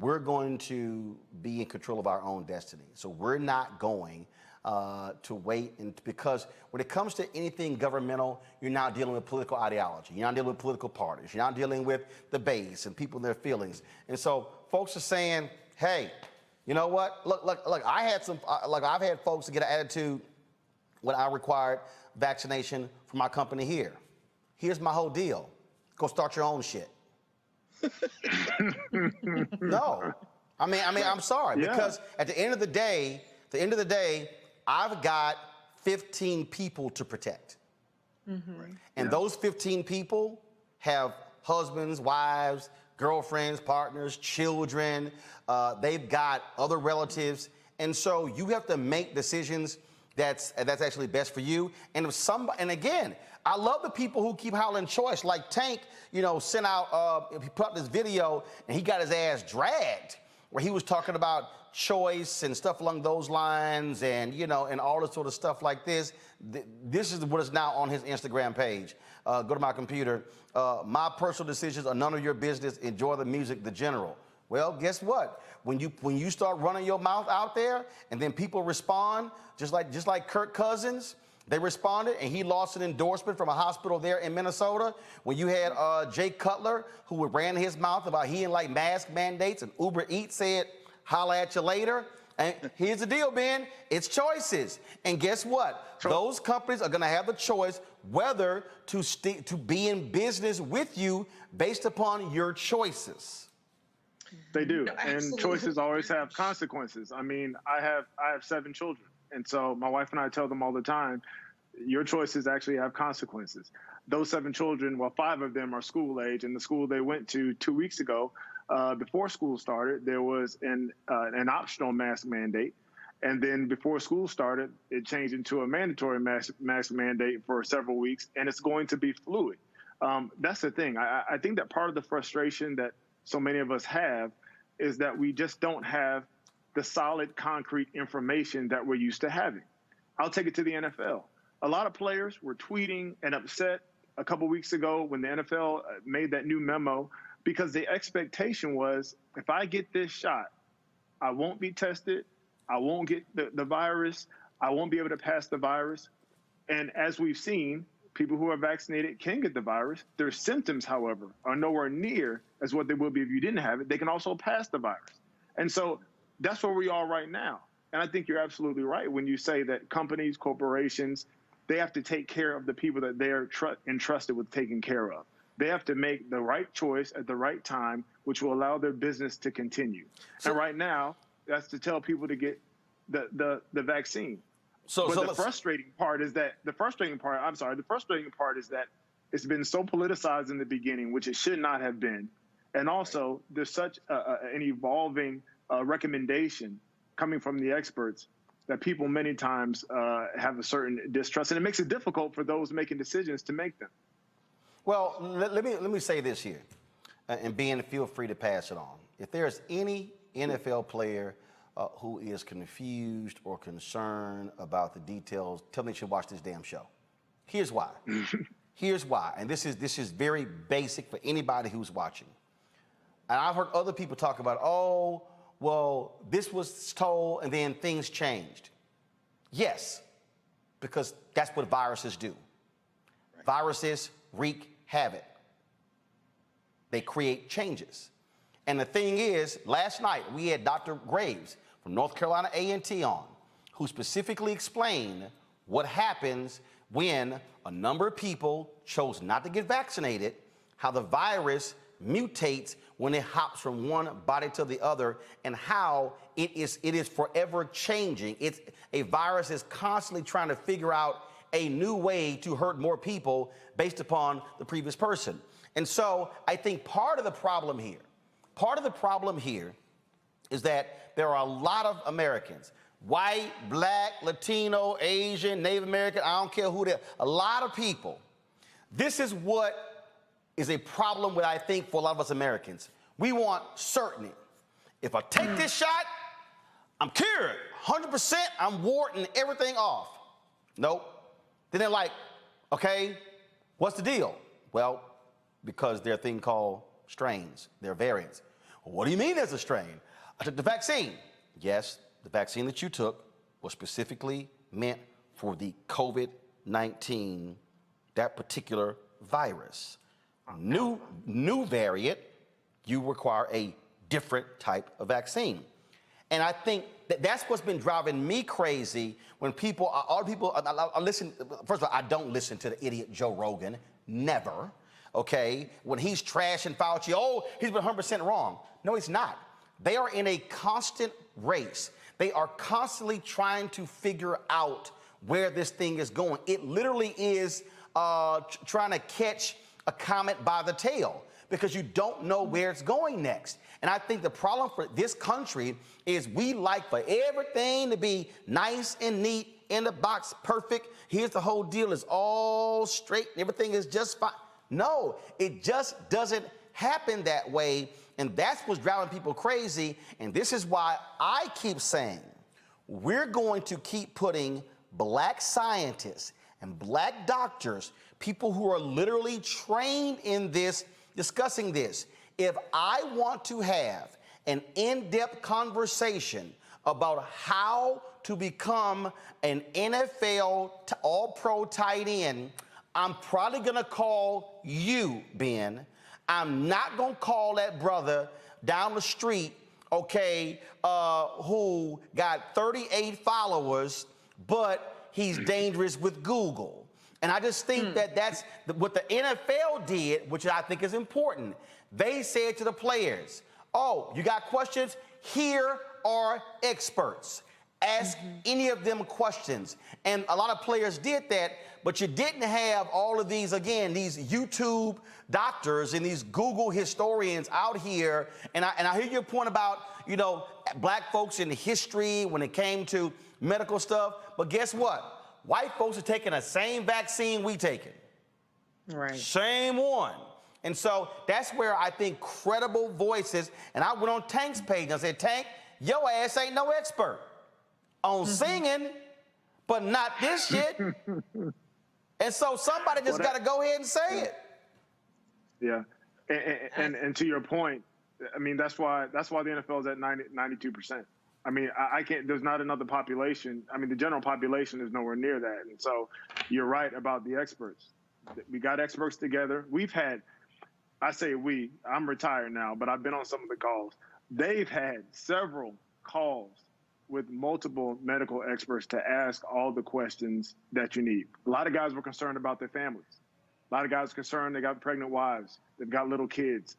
we're going to be in control of our own destiny. So we're not going to wait, because when it comes to anything governmental, you're now dealing with political ideology. You're not dealing with political parties. You're not dealing with the base and people and their feelings. And so folks are saying, hey, you know what? Look. I've had folks to get an attitude when I required vaccination for my company here. Here's my whole deal: go start your own shit. No, I mean, I'm sorry, because at the end of the day, I've got 15 people to protect, and those 15 people have husbands, wives, girlfriends, partners, children. They've got other relatives, and so you have to make decisions that's actually best for you. And and again, I love the people who keep hollering choice, like Tank, sent out, he put up this video and he got his ass dragged, where he was talking about choice and stuff along those lines, and and all this sort of stuff like this. This is what is now on his Instagram page. Go to my computer. My personal decisions are none of your business. Enjoy the music, The General. Well, guess what? When you start running your mouth out there, and then people respond, just like Kirk Cousins, They responded, and he lost an endorsement from a hospital there in Minnesota. When you had Jay Cutler, who ran his mouth about he didn't like mask mandates, and Uber Eats said, holla at you later. And here's the deal, Ben, it's choices. And guess what? Sure. Those companies are gonna have the choice whether to be in business with you based upon your choices. They do, No, and absolutely. choices always have consequences. I mean, I have 7 children, and so my wife and I tell them all the time, your choices actually have consequences. Those 7 children, well, 5 of them are school age, and the school they went to 2 weeks ago, before school started, there was an optional mask mandate, and then before school started, it changed into a mandatory mask mandate for several weeks, and it's going to be fluid. That's the thing. I think that part of the frustration that so many of us have is that we just don't have the solid, concrete information that we're used to having. I'll take it to the NFL. A lot of players were tweeting and upset a couple weeks ago when the NFL made that new memo because the expectation was, if I get this shot, I won't be tested, I won't get the virus, I won't be able to pass the virus. And as we've seen, people who are vaccinated can get the virus. Their symptoms, however, are nowhere near as what they would be if you didn't have it. They can also pass the virus. And so that's where we are right now. And I think you're absolutely right when you say that companies, corporations, they have to take care of the people that they're entrusted with taking care of. They have to make the right choice at the right time, which will allow their business to continue. And right now, that's to tell people to get the vaccine. But the frustrating part is that it's been so politicized in the beginning, which it should not have been. And also, there's such an evolving recommendation coming from the experts that people many times have a certain distrust, and it makes it difficult for those making decisions to make them. Well, let me say this here, and Ben, feel free to pass it on. If there's any NFL player who is confused or concerned about the details, tell them they should watch this damn show. Here's why. Here's why, and this is very basic for anybody who's watching. And I've heard other people talk about, oh, well, this was told and then things changed. Yes, because that's what viruses do. Right. Viruses wreak havoc. They create changes. And the thing is, last night we had Dr. Graves from North Carolina A&T on, who specifically explained what happens when a number of people chose not to get vaccinated, how the virus mutates when it hops from one body to the other, and how it is forever changing. A virus is constantly trying to figure out a new way to hurt more people based upon the previous person. And so I think part of the problem here is that there are a lot of Americans, white, black, Latino, Asian, Native American, I don't care who they are, a lot of people. This is what is a problem with, I think, for a lot of us Americans. We want certainty. If I take this shot, I'm cured. 100%, I'm warding everything off. Nope. Then they're like, okay, what's the deal? Well, because there are a thing called strains, there are variants. Well, what do you mean there's a strain? I took the vaccine. Yes, the vaccine that you took was specifically meant for the COVID-19, that particular virus. New variant, you require a different type of vaccine. And I think that's what's been driving me crazy when people, I listen, first of all, I don't listen to the idiot Joe Rogan, never, okay? When he's trashing Fauci, oh, he's been 100% wrong. No, he's not. They are in a constant race. They are constantly trying to figure out where this thing is going. It literally is trying to catch a comet by the tail because you don't know where it's going next. And I think the problem for this country is we like for everything to be nice and neat, in the box, perfect. Here's the whole deal, it's all straight, everything is just fine. No, it just doesn't happen that way, and that's what's driving people crazy. And this is why I keep saying we're going to keep putting black scientists and black doctors, people who are literally trained in this, discussing this. If I want to have an in-depth conversation about how to become an NFL all-pro tight end, I'm probably going to call you, Ben. I'm not going to call that brother down the street, okay, who got 38 followers, but he's dangerous with Google. And I just think that that's what the NFL did, which I think is important. They said to the players, oh, you got questions? Here are experts. Ask any of them questions. And a lot of players did that, but you didn't have all of these, again, these YouTube doctors and these Google historians out here. And I hear your point about, you know, black folks in history when it came to medical stuff. But guess what? White folks are taking the same vaccine we taking. Right. Same one. And so that's where I think credible voices, and I went on Tank's page and I said, Tank, your ass ain't no expert on singing, but not this shit. And so somebody just got to go ahead and say it. Yeah. And to your point, I mean, that's why the NFL is at 92%. I mean, I can't, there's not another population. I mean, the general population is nowhere near that. And so you're right about the experts. We got experts together. We've had, I say we, I'm retired now, but I've been on some of the calls. They've had several calls with multiple medical experts to ask all the questions that you need. A lot of guys were concerned about their families. A lot of guys are concerned they got pregnant wives. They've got little kids.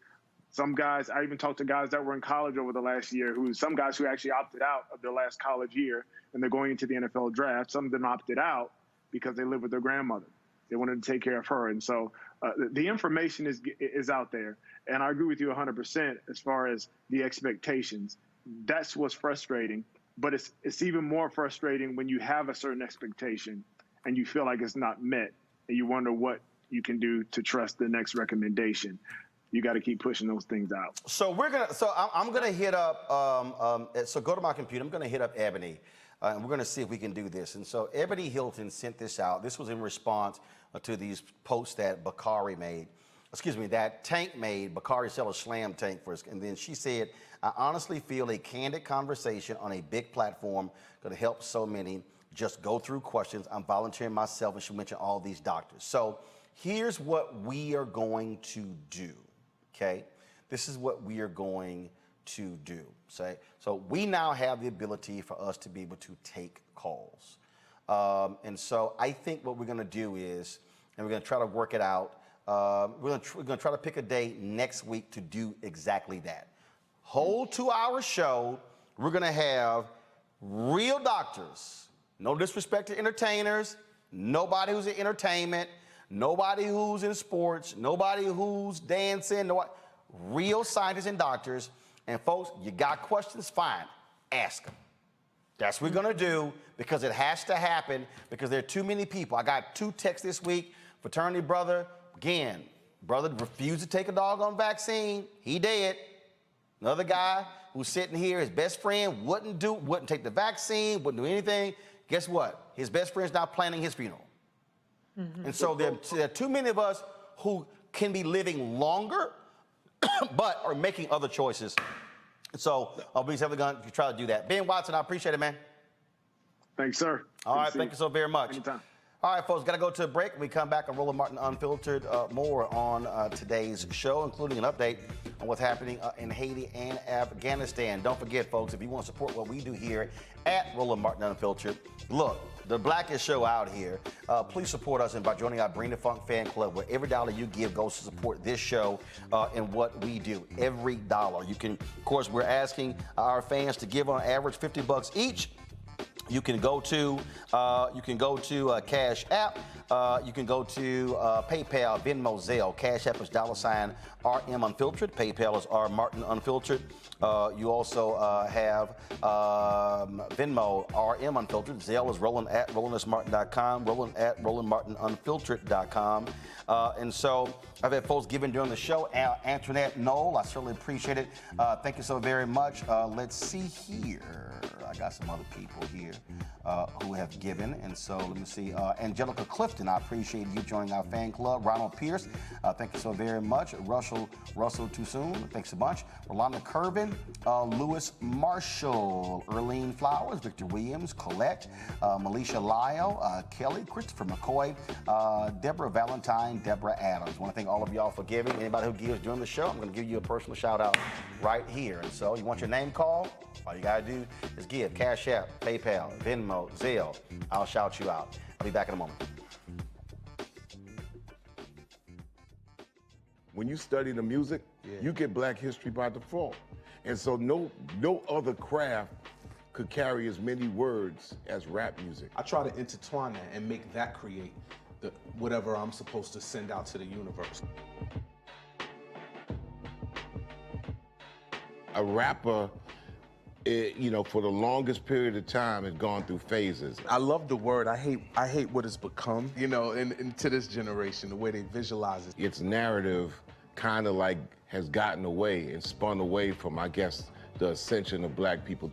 Some guys, I even talked to guys that were in college over the last year, some guys who actually opted out of their last college year and they're going into the NFL draft. Some of them opted out because they live with their grandmother. They wanted to take care of her. And so the information is out there. And I agree with you 100% as far as the expectations. That's what's frustrating. But it's even more frustrating when you have a certain expectation and you feel like it's not met and you wonder what you can do to trust the next recommendation. You got to keep pushing those things out. So I'm gonna hit up. So go to my computer. I'm gonna hit up Ebony, and we're gonna see if we can do this. And so Ebony Hilton sent this out. This was in response to these posts that that Tank made. Bakari sell a slam tank for us, and then she said, "I honestly feel a candid conversation on a big platform could help so many. Just go through questions. I'm volunteering myself," and she mentioned all these doctors. So here's what we are going to do. Okay, this is what we are going to do. So we now have the ability for us to be able to take calls. And so I think what we're going to do is, and we're going to try to work it out, we're going to try to pick a day next week to do exactly that. Whole 2-hour show, we're going to have real doctors. No disrespect to entertainers, nobody who's in entertainment, nobody who's in sports, nobody who's dancing, real scientists and doctors. And folks, you got questions? Fine, ask them. That's what we're gonna do, because it has to happen, because there are too many people. I got 2 texts this week. Fraternity brother, again, brother refused to take a doggone vaccine. He dead. Another guy who's sitting here, his best friend wouldn't take the vaccine, wouldn't do anything. Guess what? His best friend's now planning his funeral. And so there are too many of us who can be living longer, but are making other choices. So I'll be going to try to do that. Ben Watson, I appreciate it, man. Thanks, sir. All right, thank you so very much. Anytime. All right, folks, got to go to a break. When we come back on Roland Martin Unfiltered, more on today's show, including an update on what's happening in Haiti and Afghanistan. Don't forget, folks, if you want to support what we do here at Roland Martin Unfiltered, look, the blackest show out here. Please support us by joining our Bring the Funk fan club, where every dollar you give goes to support this show and what we do. Every dollar. You can, of course, we're asking our fans to give on average $50 each. You can go to Cash App. You can go to PayPal, Venmo, Zelle. Cash App is $RM Unfiltered. PayPal is R Martin Unfiltered. You also have Venmo, RM Unfiltered. Zelle is Roland at RolandSMartin.com. Roland at RolandMartinUnfiltered.com. And so I've had folks giving during the show. Antoinette Knoll, I certainly appreciate it. Thank you so very much. Let's see here. I got some other people here who have given. And so let me see. Angelica Clifton, I appreciate you joining our fan club. Ronald Pierce, thank you so very much. Russell Toussoon, thanks a bunch. Rolanda Curvin, Lewis Marshall, Erlene Flowers, Victor Williams, Colette, Melisha Lyle, Kelly, Christopher McCoy, Deborah Valentine, Deborah Adams. I want to thank all of y'all for giving. Anybody who gives during the show, I'm going to give you a personal shout out right here. And so you want your name called? All you got to do is give. Cash App, PayPal, Venmo, Zelle. I'll shout you out. I'll be back in a moment. When you study the music, you get Black history by default. And so no other craft could carry as many words as rap music. I try to intertwine that and make that create whatever I'm supposed to send out to the universe. A rapper, for the longest period of time has gone through phases. I love the word. I hate what it's become, and to this generation, the way they visualize it. Its narrative kind of like has gotten away and spun away from, I guess, the ascension of Black people.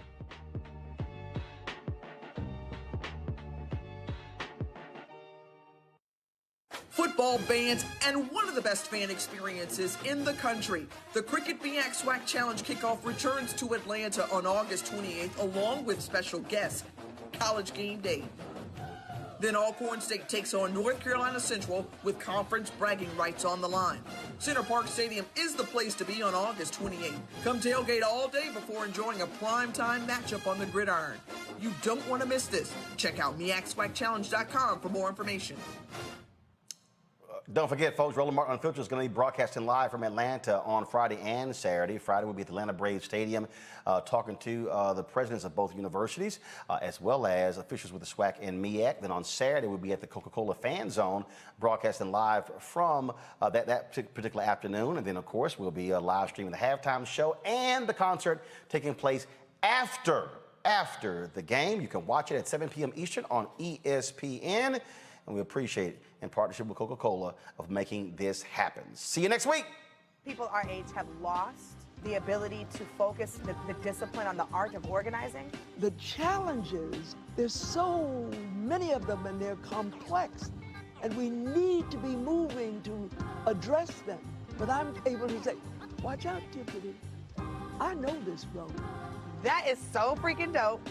Football bans and one of the best fan experiences in the country. The Cricket BX SWAC Challenge kickoff returns to Atlanta on August 28th, along with special guests, College Game Day. Then Alcorn State takes on North Carolina Central with conference bragging rights on the line. Center Park Stadium is the place to be on August 28th. Come tailgate all day before enjoying a primetime matchup on the gridiron. You don't want to miss this. Check out MEACSWACChallenge.com for more information. Don't forget, folks, Roland Martin Unfiltered is going to be broadcasting live from Atlanta on Friday and Saturday. Friday, we'll be at the Atlanta Braves Stadium talking to the presidents of both universities, as well as officials with the SWAC and MEAC. Then on Saturday, we'll be at the Coca-Cola Fan Zone broadcasting live from that particular afternoon. And then, of course, we'll be live streaming the halftime show and the concert taking place after the game. You can watch it at 7 p.m. Eastern on ESPN. And we appreciate it in partnership with Coca-Cola of making this happen. See you next week. People our age have lost the ability to focus the discipline on the art of organizing. The challenges, there's so many of them and they're complex. And we need to be moving to address them. But I'm able to say, watch out, Tiffany. I know this road. That is so freaking dope.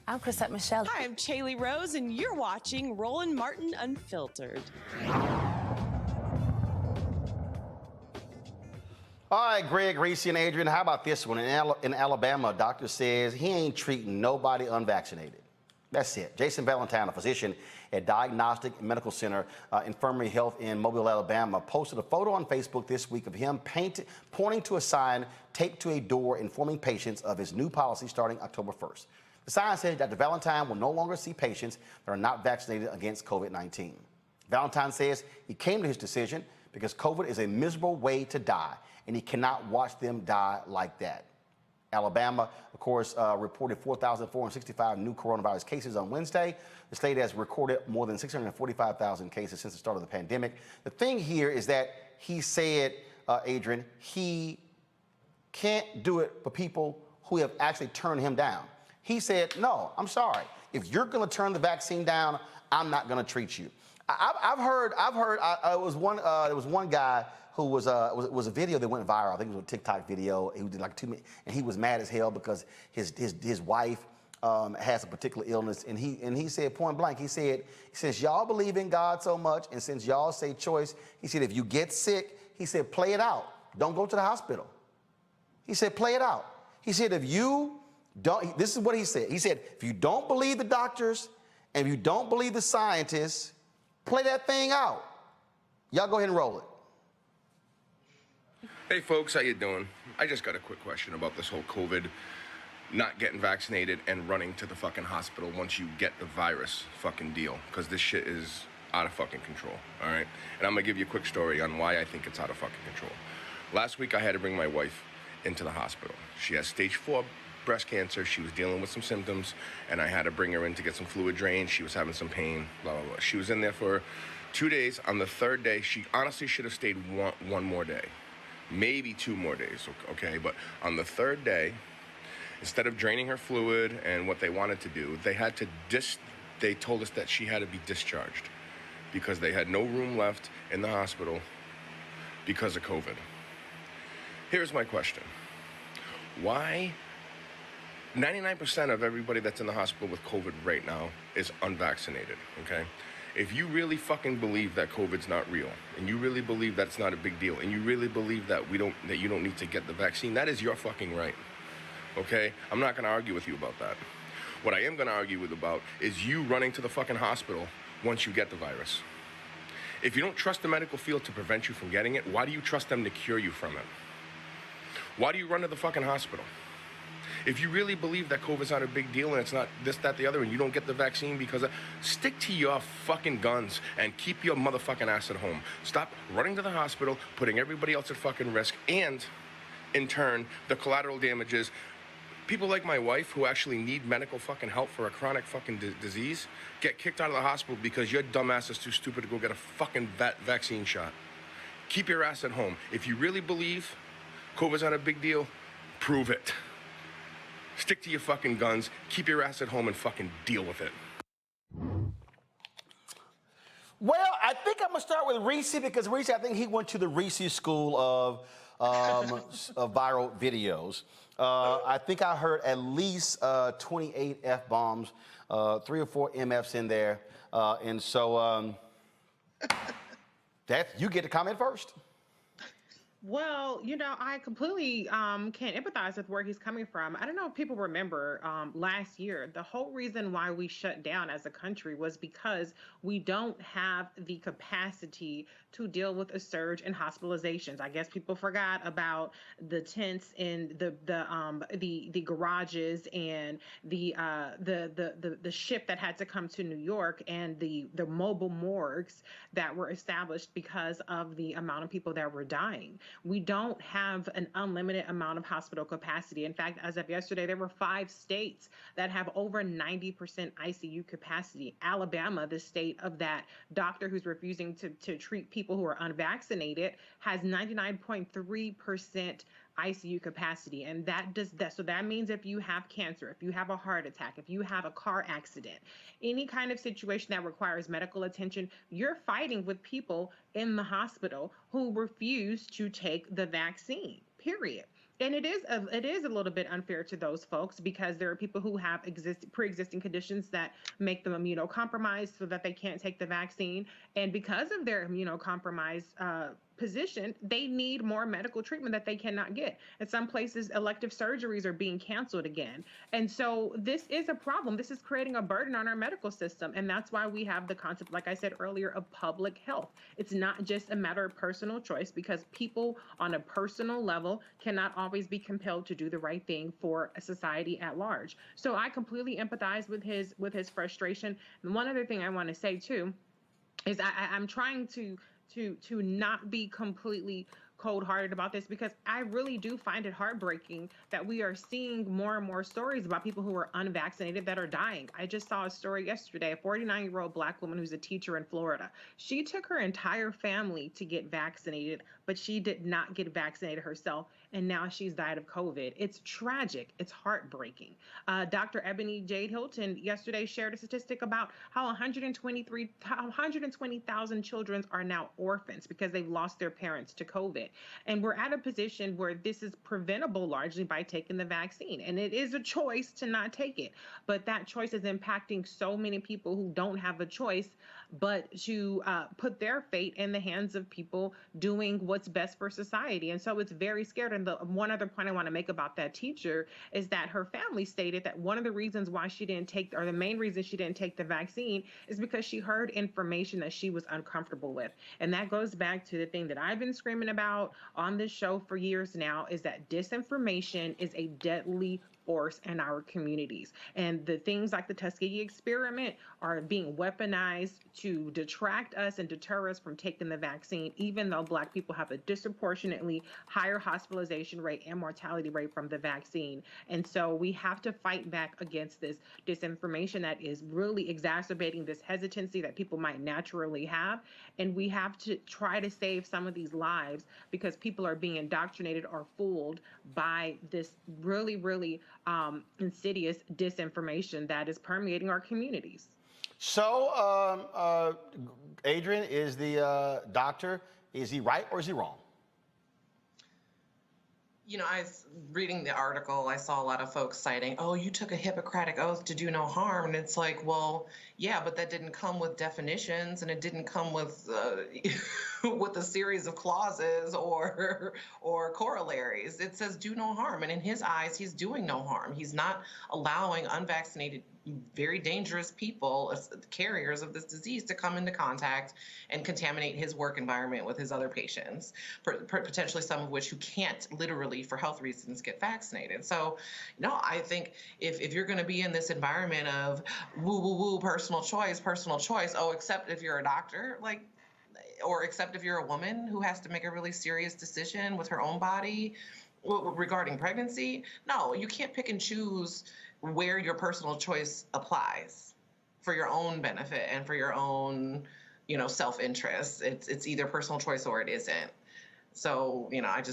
I'm Chrisette Michelle. Hi, I'm Chaley Rose, and you're watching Roland Martin Unfiltered. All right, Greg, Reese, and Adrian, how about this one? In Alabama, a doctor says he ain't treating nobody unvaccinated. That's it. Jason Valentine, a physician at Diagnostic Medical Center Infirmary Health in Mobile, Alabama, posted a photo on Facebook this week of him pointing to a sign taped to a door informing patients of his new policy starting October 1st. The sign says Dr. Valentine will no longer see patients that are not vaccinated against COVID-19. Valentine says he came to his decision because COVID is a miserable way to die, and he cannot watch them die like that. Alabama, of course, reported 4,465 new coronavirus cases on Wednesday. The state has recorded more than 645,000 cases since the start of the pandemic. The thing here is that he said, Adrian, he can't do it for people who have actually turned him down. He said, no, I'm sorry. If you're going to turn the vaccine down, I'm not going to treat you. I've heard. There was one guy who was a video that went viral. I think it was a TikTok video. He did like 2 minutes, and he was mad as hell because his wife has a particular illness, and he said point blank. He said, since y'all believe in God so much, and since y'all say choice, he said, if you get sick, he said, play it out. Don't go to the hospital. He said, play it out. He said, if you don't, this is what he said. He said, if you don't believe the doctors and if you don't believe the scientists, play that thing out. Y'all go ahead and roll it. Hey folks, how you doing? I just got a quick question about this whole COVID, not getting vaccinated and running to the fucking hospital once you get the virus fucking deal, because this shit is out of fucking control, all right? And I'm gonna give you a quick story on why I think it's out of fucking control. Last week I had to bring my wife into the hospital. She has stage 4 breast cancer. She was dealing with some symptoms, and I had to bring her in to get some fluid drained. She was having some pain, blah, blah, blah. She was in there for 2 days. On the third day, she honestly should have stayed one more day, maybe 2 more days, okay? But on the third day, instead of draining her fluid and what they wanted to do, they told us that she had to be discharged because they had no room left in the hospital because of COVID. Here's my question. Why 99% of everybody that's in the hospital with COVID right now is unvaccinated, okay? If you really fucking believe that COVID's not real, and you really believe that's not a big deal, and you really believe that you don't need to get the vaccine, that is your fucking right, okay? I'm not gonna argue with you about that. What I am gonna argue about is you running to the fucking hospital once you get the virus. If you don't trust the medical field to prevent you from getting it, why do you trust them to cure you from it? Why do you run to the fucking hospital? If you really believe that COVID's not a big deal and it's not this, that, the other, and you don't get the vaccine because stick to your fucking guns and keep your motherfucking ass at home. Stop running to the hospital, putting everybody else at fucking risk, and in turn, the collateral damages. People like my wife who actually need medical fucking help for a chronic fucking disease get kicked out of the hospital because your dumbass is too stupid to go get a fucking vaccine shot. Keep your ass at home. If you really believe COVID's not a big deal, prove it. Stick to your fucking guns, keep your ass at home, and fucking deal with it. Well, I think I'm gonna start with Reese because Reese, I think he went to the Reese school of viral videos. I think I heard at least 28 F-bombs, 3 or 4 MFs in there. And so you get to comment first. Well, I completely can empathize with where he's coming from. I don't know if people remember last year, the whole reason why we shut down as a country was because we don't have the capacity to deal with a surge in hospitalizations. I guess people forgot about the tents in the garages and the ship that had to come to New York and the mobile morgues that were established because of the amount of people that were dying. We don't have an unlimited amount of hospital capacity. In fact, as of yesterday, there were 5 states that have over 90% ICU capacity. Alabama, the state of that doctor who's refusing to treat people who are unvaccinated, has 99.3% ICU capacity. And that does that. So that means if you have cancer, if you have a heart attack, if you have a car accident, any kind of situation that requires medical attention, you're fighting with people in the hospital who refuse to take the vaccine, period. And it is a little bit unfair to those folks because there are people who have pre-existing conditions that make them immunocompromised so that they can't take the vaccine. And because of their immunocompromised position, they need more medical treatment that they cannot get. In some places, elective surgeries are being canceled again. And so this is a problem. This is creating a burden on our medical system. And that's why we have the concept, like I said earlier, of public health. It's not just a matter of personal choice because people on a personal level cannot always be compelled to do the right thing for a society at large. So I completely empathize with his frustration. And one other thing I want to say too is I'm trying to not be completely cold-hearted about this because I really do find it heartbreaking that we are seeing more and more stories about people who are unvaccinated that are dying. I just saw a story yesterday, a 49-year-old Black woman who's a teacher in Florida. She took her entire family to get vaccinated, but she did not get vaccinated herself, and now she's died of COVID. It's tragic. It's heartbreaking. Dr. Ebony Jade Hilton yesterday shared a statistic about how 120,000 children are now orphans because they've lost their parents to COVID. And we're at a position where this is preventable largely by taking the vaccine. And it is a choice to not take it. But that choice is impacting so many people who don't have a choice but to put their fate in the hands of people doing what's best for society. And so it's very scared. And the one other point I want to make about that teacher is that her family stated that one of the reasons why she didn't take, or the main reason she didn't take the vaccine, is because she heard information that she was uncomfortable with. And that goes back to the thing that I've been screaming about on this show for years now, is that disinformation is a deadly force in our communities. And the things like the Tuskegee experiment are being weaponized to detract us and deter us from taking the vaccine, even though Black people have a disproportionately higher hospitalization rate and mortality rate from the vaccine. And so we have to fight back against this disinformation that is really exacerbating this hesitancy that people might naturally have. And we have to try to save some of these lives because people are being indoctrinated or fooled by this really, really insidious disinformation that is permeating our communities. So, Adrian, is the doctor, is he right or is he wrong? You know, I was reading the article, I saw a lot of folks citing, oh, you took a Hippocratic oath to do no harm. And it's like, well, yeah, but that didn't come with definitions, and it didn't come with with a series of clauses or corollaries. It says do no harm. And in his eyes, he's doing no harm. He's not allowing unvaccinated, very dangerous people, carriers of this disease, to come into contact and contaminate his work environment with his other patients, potentially some of which who can't literally, for health reasons, get vaccinated. So, no, I think if you're going to be in this environment of woo, woo, woo, personal choice, oh, except if you're a doctor, like, or except if you're a woman who has to make a really serious decision with her own body regarding pregnancy, no, you can't pick and choose where your personal choice applies for your own benefit and for your own, you know, self-interest. It's either personal choice or it isn't. So, you know, I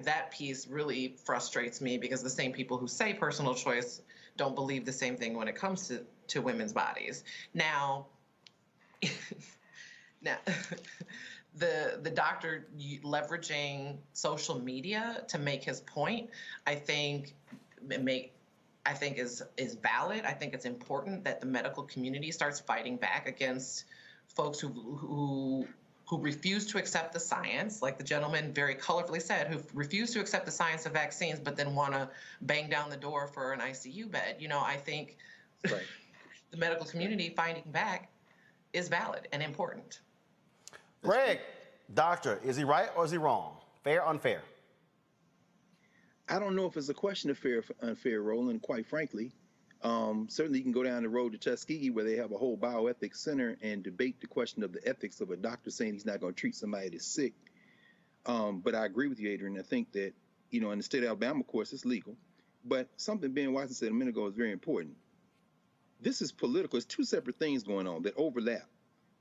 that piece really frustrates me because the same people who say personal choice don't believe the same thing when it comes to women's bodies. Now, the doctor leveraging social media to make his point, I think is valid. I think it's important that the medical community starts fighting back against folks who refuse to accept the science, like the gentleman very colorfully said, who refuse to accept the science of vaccines, but then want to bang down the door for an ICU bed. You know, I think the medical community fighting back is valid and important. Greg, doctor, is he right or is he wrong? Fair, unfair? I don't know if it's a question of fair or unfair, Roland, quite frankly. Certainly you can go down the road to Tuskegee where they have a whole bioethics center and debate the question of the ethics of a doctor saying he's not going to treat somebody that's sick. But I agree with you, Adrian. I think that, you know, in the state of Alabama, of course, it's legal. But something Ben Watson said a minute ago is very important. This is political. It's two separate things going on that overlap.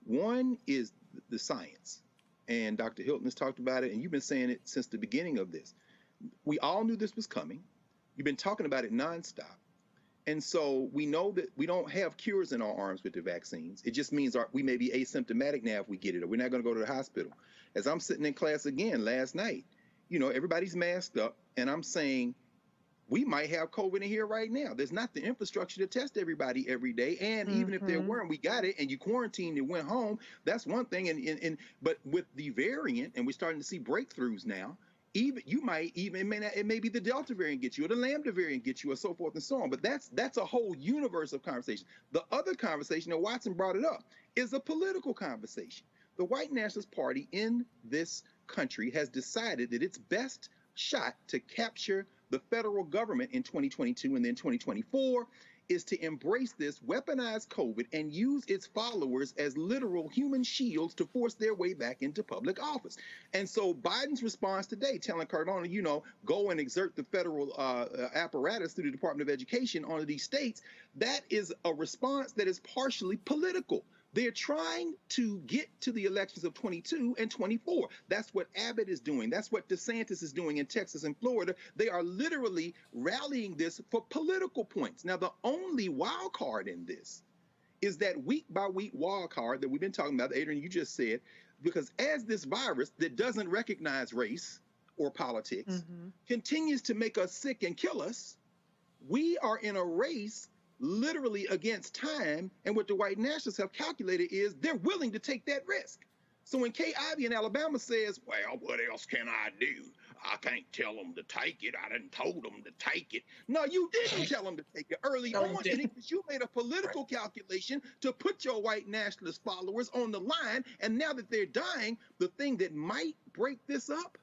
One is the science. And Dr. Hilton has talked about it, and you've been saying it since the beginning of this. We all knew this was coming. You've been talking about it nonstop. And so we know that we don't have cures in our arms with the vaccines. It just means we may be asymptomatic now if we get it, or we're not going to go to the hospital. As I'm sitting in class again last night, you know, everybody's masked up, and I'm saying we might have COVID in here right now. There's not the infrastructure to test everybody every day. And even if there weren't, we got it, and you quarantined and went home. That's one thing. But with the variant, and we're starting to see breakthroughs now, it may be the Delta variant get you, or the Lambda variant get you, or so forth and so on. But that's a whole universe of conversation. The other conversation, and Watson brought it up, is a political conversation. The White Nationalist Party in this country has decided that its best shot to capture the federal government in 2022 and then 2024 is to embrace this weaponized COVID and use its followers as literal human shields to force their way back into public office. And so Biden's response today, telling Cardona, you know, go and exert the federal apparatus through the Department of Education onto these states, that is a response that is partially political. They're trying to get to the elections of 22 and 24. That's what Abbott is doing. That's what DeSantis is doing in Texas and Florida. They are literally rallying this for political points. Now, the only wild card in this is that week by week wild card that we've been talking about, Adrian, you just said, because as this virus that doesn't recognize race or politics continues to make us sick and kill us, we are in a race literally against time, and what the white nationalists have calculated is they're willing to take that risk. So when Kay Ivey in Alabama says, well, what else can I do? I can't tell them to take it. I done told them to take it. No, you didn't tell them to take it early on, because you made a political calculation to put your white nationalist followers on the line, and now that they're dying, the thing that might break this up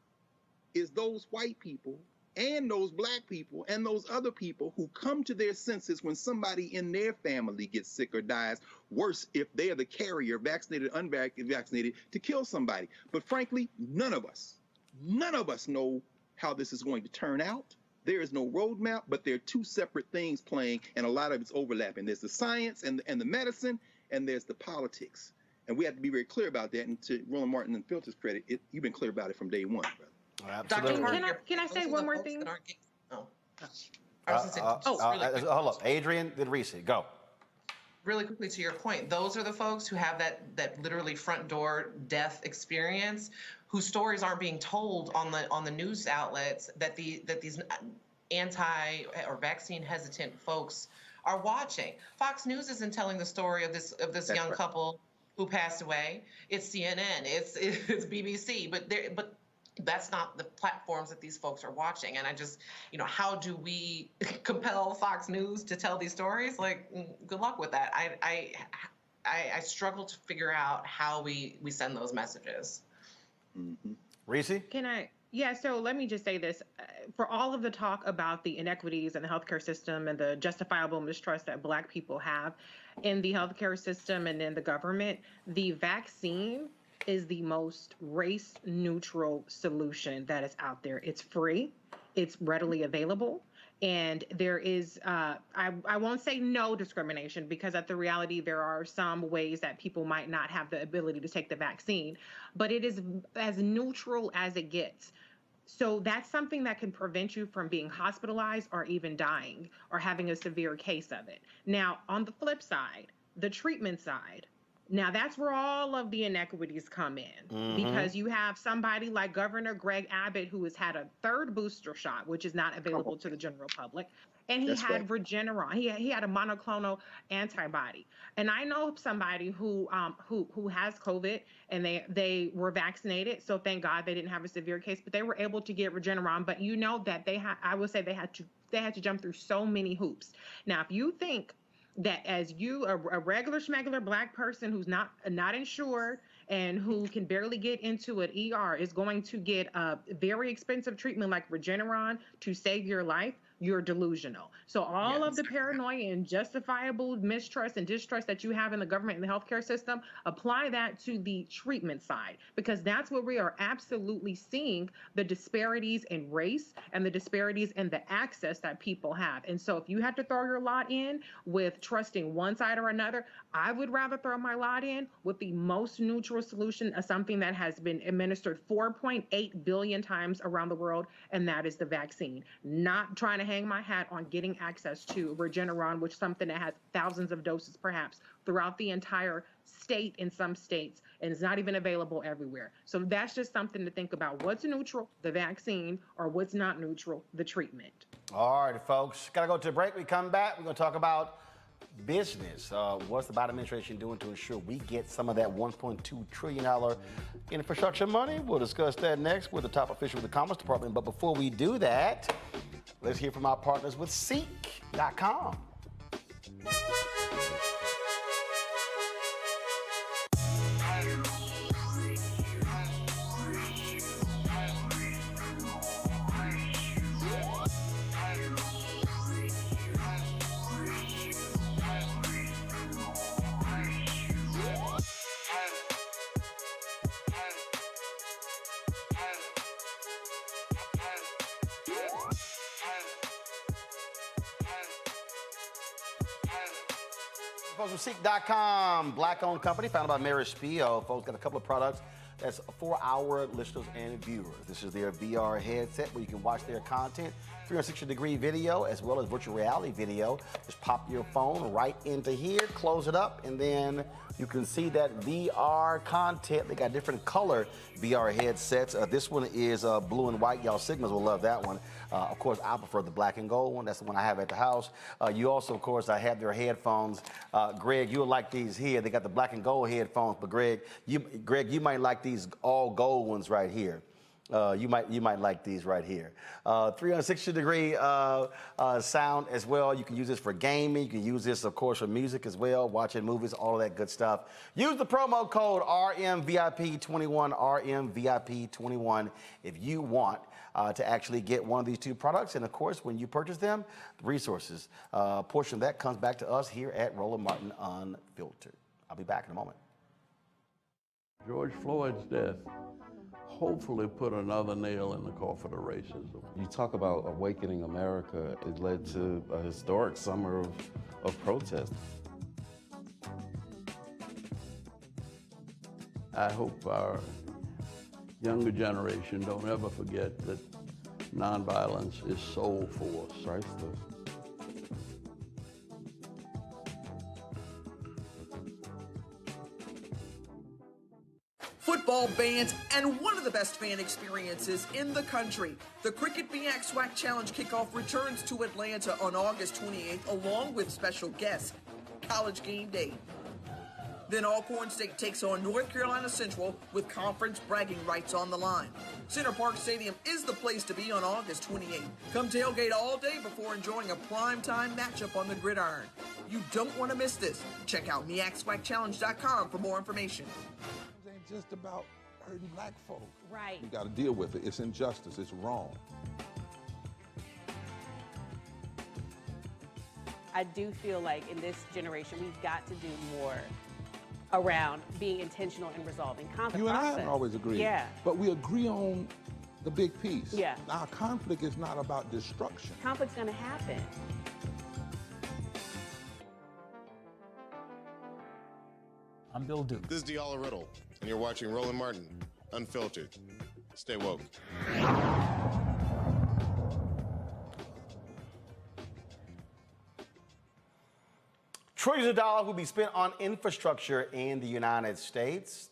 is those white people and those black people and those other people who come to their senses when somebody in their family gets sick or dies, worse if they are the carrier, vaccinated, unvaccinated, to kill somebody. But frankly, none of us know how this is going to turn out. There is no roadmap, but there are two separate things playing, and a lot of it's overlapping. There's the science and the medicine, and there's the politics. And we have to be very clear about that. And to Roland Martin and Filter's credit, you've been clear about it from day one, brother. Absolutely. Can I say one more thing? Hold up. Adrian, then Reese. Go. Really quickly to your point, those are the folks who have that literally front door death experience, whose stories aren't being told on the news outlets, that these anti or vaccine hesitant folks are watching. Fox News isn't telling the story of this young couple who passed away. It's CNN, it's BBC, but that's not the platforms that these folks are watching. And I just, how do we compel Fox News to tell these stories? Like, good luck with that. I struggle to figure out how we send those messages. Mm-hmm. Reese? Yeah, so let me just say this. For all of the talk about the inequities in the healthcare system and the justifiable mistrust that Black people have in the healthcare system and in the government, the vaccine is the most race-neutral solution that is out there. It's free, it's readily available, and there is, I won't say no discrimination, because at the reality there are some ways that people might not have the ability to take the vaccine, but it is as neutral as it gets. So that's something that can prevent you from being hospitalized or even dying or having a severe case of it. Now, on the flip side, the treatment side, now that's where all of the inequities come in, because you have somebody like Governor Greg Abbott, who has had a third booster shot, which is not available to the general public. And he had Regeneron. He had a monoclonal antibody. And I know somebody who has COVID, and they were vaccinated. So thank God they didn't have a severe case, but they were able to get Regeneron. But you know that I would say they had to jump through so many hoops. Now, if you think that as you, a regular schmegular Black person who's not insured and who can barely get into an ER is going to get a very expensive treatment like Regeneron to save your life, you're delusional. So all of the paranoia and justifiable mistrust and distrust that you have in the government and the healthcare system, apply that to the treatment side, because that's where we are absolutely seeing the disparities in race and the disparities in the access that people have. And so if you have to throw your lot in with trusting one side or another, I would rather throw my lot in with the most neutral solution of something that has been administered 4.8 billion times around the world, and that is the vaccine. Not trying to hang my hat on getting access to Regeneron, which is something that has thousands of doses perhaps throughout the entire state in some states, and it's not even available everywhere. So that's just something to think about. What's neutral, the vaccine, or what's not neutral, the treatment. All right, folks, gotta go to a break. We come back, we're gonna talk about business. What's the Biden administration doing to ensure we get some of that $1.2 trillion infrastructure money? We'll discuss that next with the top official of the Commerce Department. But before we do that, let's hear from our partners with Seek.com. Folks from Seek.com, Black-owned company founded by Mary Spio. Folks got a couple of products that's for our listeners and viewers. This is their VR headset where you can watch their content, 360-degree video, as well as virtual reality video. Just pop your phone right into here, close it up, and then you can see that VR content. They got different color VR headsets. This one is blue and white. Y'all Sigmas will love that one. Of course, I prefer the black and gold one. That's the one I have at the house. You also, of course, have their headphones. Greg, you'll like these here. They got the black and gold headphones, but Greg, you might like these all gold ones right here. You might like these right here. 360-degree sound as well. You can use this for gaming. You can use this, of course, for music as well, watching movies, all of that good stuff. Use the promo code RMVIP21, RMVIP21, if you want to actually get one of these two products. And of course, when you purchase them, the resources portion of that comes back to us here at Roland Martin Unfiltered. I'll be back in a moment. George Floyd's death hopefully put another nail in the coffin of racism. You talk about awakening America. It led to a historic summer of protest. I hope our younger generation don't ever forget that nonviolence is soul force. Priceless. Football bans and one of the best fan experiences in the country. The Cricket BX SWAC Challenge kickoff returns to Atlanta on August 28th, along with special guests, College Game Day. Then Alcorn State takes on North Carolina Central with conference bragging rights on the line. Center Park Stadium is the place to be on August 28th. Come tailgate all day before enjoying a primetime matchup on the gridiron. You don't want to miss this. Check out MEACSWACChallenge.com for more information. It ain't just about hurting black folk. Right. You got to deal with it. It's injustice. It's wrong. I do feel like in this generation, we've got to do more around being intentional in resolving conflict. You and I don't always agree. Yeah. But we agree on the big piece. Yeah. Now, conflict is not about destruction. Conflict's going to happen. I'm Bill Duke. This is Diala Riddle, and you're watching Roland Martin Unfiltered. Stay woke. Trillions of dollars will be spent on infrastructure in the United States.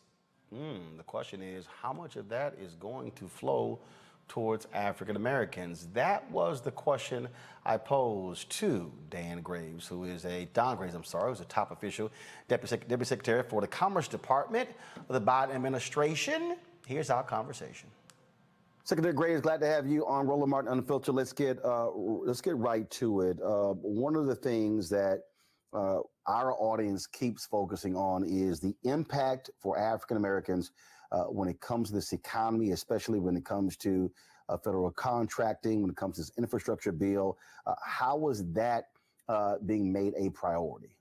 The question is, how much of that is going to flow towards African Americans? That was the question I posed to Don Graves, who's a top official, Deputy Secretary for the Commerce Department of the Biden administration. Here's our conversation. Secretary Graves, glad to have you on Roland Martin Unfiltered. Let's get right to it. One of the things that our audience keeps focusing on is the impact for African Americans when it comes to this economy, especially when it comes to federal contracting, when it comes to this infrastructure bill. How is that being made a priority?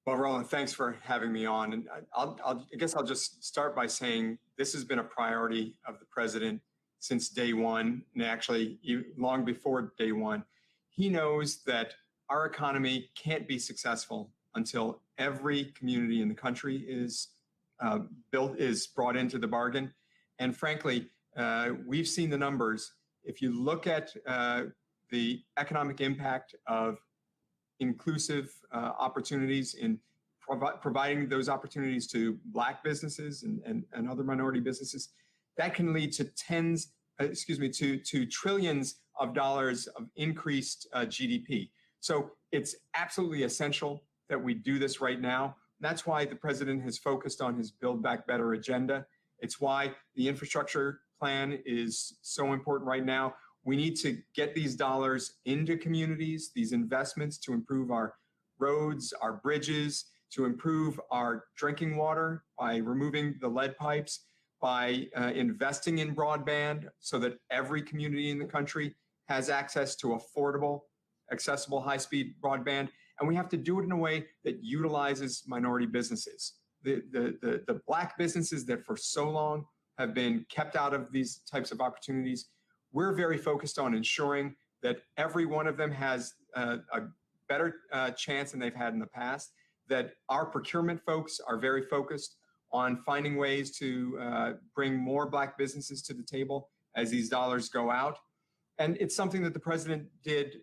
Well, Roland, thanks for having me on. And I guess I'll just start by saying this has been a priority of the president since day one, and actually long before day one. He knows that our economy can't be successful until every community in the country is brought into the bargain. And frankly, we've seen the numbers. If you look at the economic impact of inclusive opportunities in providing those opportunities to Black businesses and other minority businesses, that can lead to to trillions of dollars of increased GDP. So it's absolutely essential that we do this right now. That's why the president has focused on his Build Back Better agenda. It's why the infrastructure plan is so important right now. We need to get these dollars into communities, these investments to improve our roads, our bridges, to improve our drinking water by removing the lead pipes, by investing in broadband so that every community in the country has access to affordable, accessible, high-speed broadband. And we have to do it in a way that utilizes minority businesses. The Black businesses that for so long have been kept out of these types of opportunities, we're very focused on ensuring that every one of them has a better chance than they've had in the past, that our procurement folks are very focused on finding ways to bring more Black businesses to the table as these dollars go out. And it's something that the president did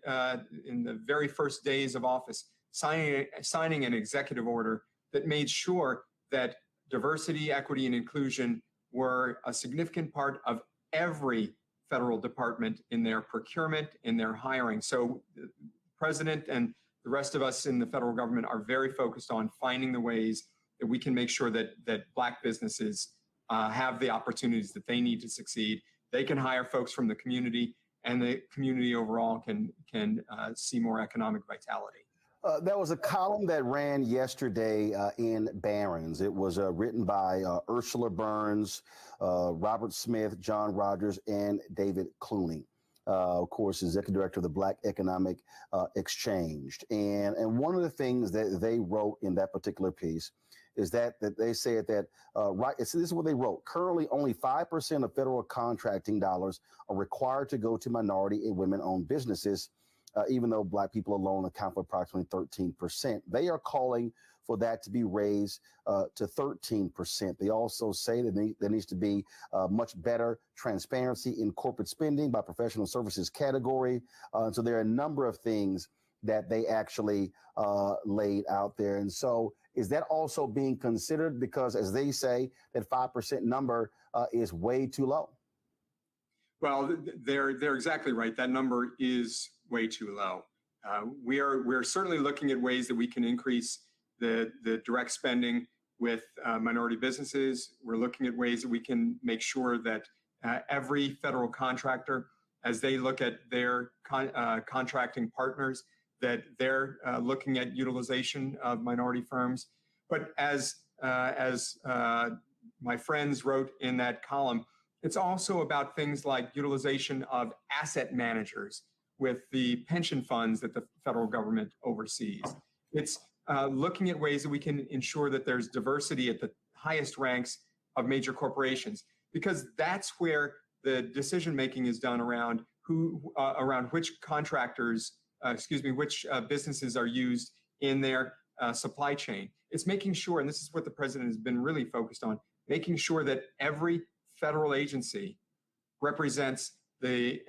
in the very first days of office, signing an executive order that made sure that diversity, equity, and inclusion were a significant part of every federal department in their procurement, in their hiring. So the president and the rest of us in the federal government are very focused on finding the ways that we can make sure that Black businesses have the opportunities that they need to succeed. They can hire folks from the community, and the community overall can see more economic vitality. There was a column that ran yesterday in Barron's. It was written by Ursula Burns, Robert Smith, John Rogers, and David Clooney. Of course, executive director of the Black Economic Exchange. And one of the things that they wrote in that particular piece is that they said that, this is what they wrote. Currently, only 5% of federal contracting dollars are required to go to minority and women-owned businesses, even though Black people alone account for approximately 13%. They are calling for that to be raised to 13%. They also say that there needs to be much better transparency in corporate spending by professional services category. So there are a number of things that they actually laid out there. And so is that also being considered? Because as they say, that 5% number is way too low. Well, they're exactly right. That number is way too low. We're certainly looking at ways that we can increase the direct spending with minority businesses. We're looking at ways that we can make sure that every federal contractor, as they look at their contracting partners, that they're looking at utilization of minority firms. But as my friends wrote in that column, it's also about things like utilization of asset managers with the pension funds that the federal government oversees. It's looking at ways that we can ensure that there's diversity at the highest ranks of major corporations, because that's where the decision-making is done around around which contractors, which businesses are used in their supply chain. It's making sure, and this is what the president has been really focused on, making sure that every federal agency represents the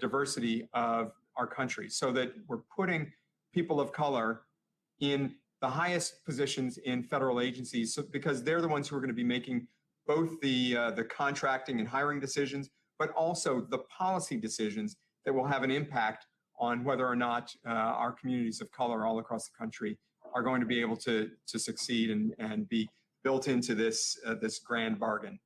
diversity of our country, so that we're putting people of color in the highest positions in federal agencies, because they're the ones who are going to be making both the contracting and hiring decisions, but also the policy decisions that will have an impact on whether or not our communities of color all across the country are going to be able to succeed and be built into this grand bargain.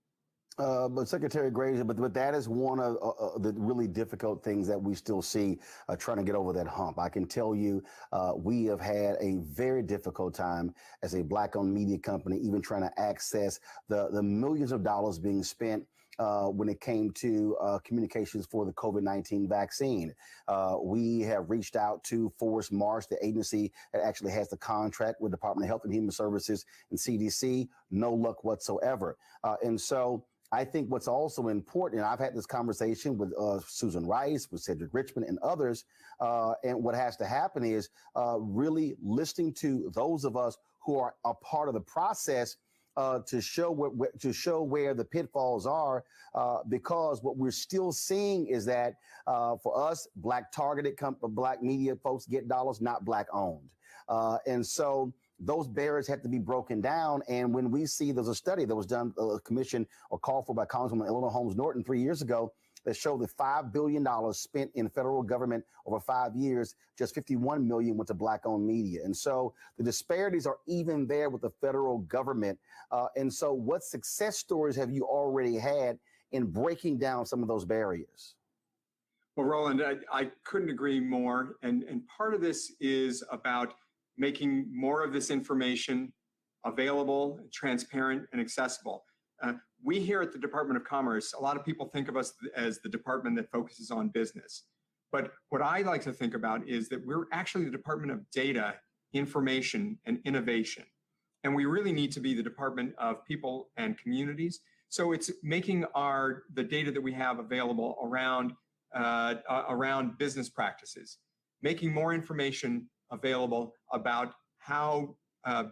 But Secretary Graves, but that is one of the really difficult things that we still see trying to get over that hump. I can tell you we have had a very difficult time as a Black-owned media company, even trying to access the millions of dollars being spent when it came to communications for the COVID-19 vaccine. We have reached out to Forrest Marsh, the agency that actually has the contract with Department of Health and Human Services and CDC. No luck whatsoever. And so I think what's also important, and I've had this conversation with Susan Rice, with Cedric Richmond and others, and what has to happen is really listening to those of us who are a part of the process to show where the pitfalls are, because what we're still seeing is that for us, Black targeted Black media folks get dollars, not Black owned. And so those barriers have to be broken down. And when we see there's a study that was done, a commission or called for by Congresswoman Eleanor Holmes Norton 3 years ago, that showed that $5 billion spent in federal government over 5 years, just $51 million went to Black-owned media. And so the disparities are even there with the federal government. And so what success stories have you already had in breaking down some of those barriers? Well, Roland, I couldn't agree more. And part of this is about making more of this information available, transparent, and accessible. We here at the Department of Commerce, a lot of people think of us as the department that focuses on business. But what I like to think about is that we're actually the Department of Data, Information, and Innovation. And we really need to be the Department of People and Communities. So it's making the data that we have available around business practices, making more information available about how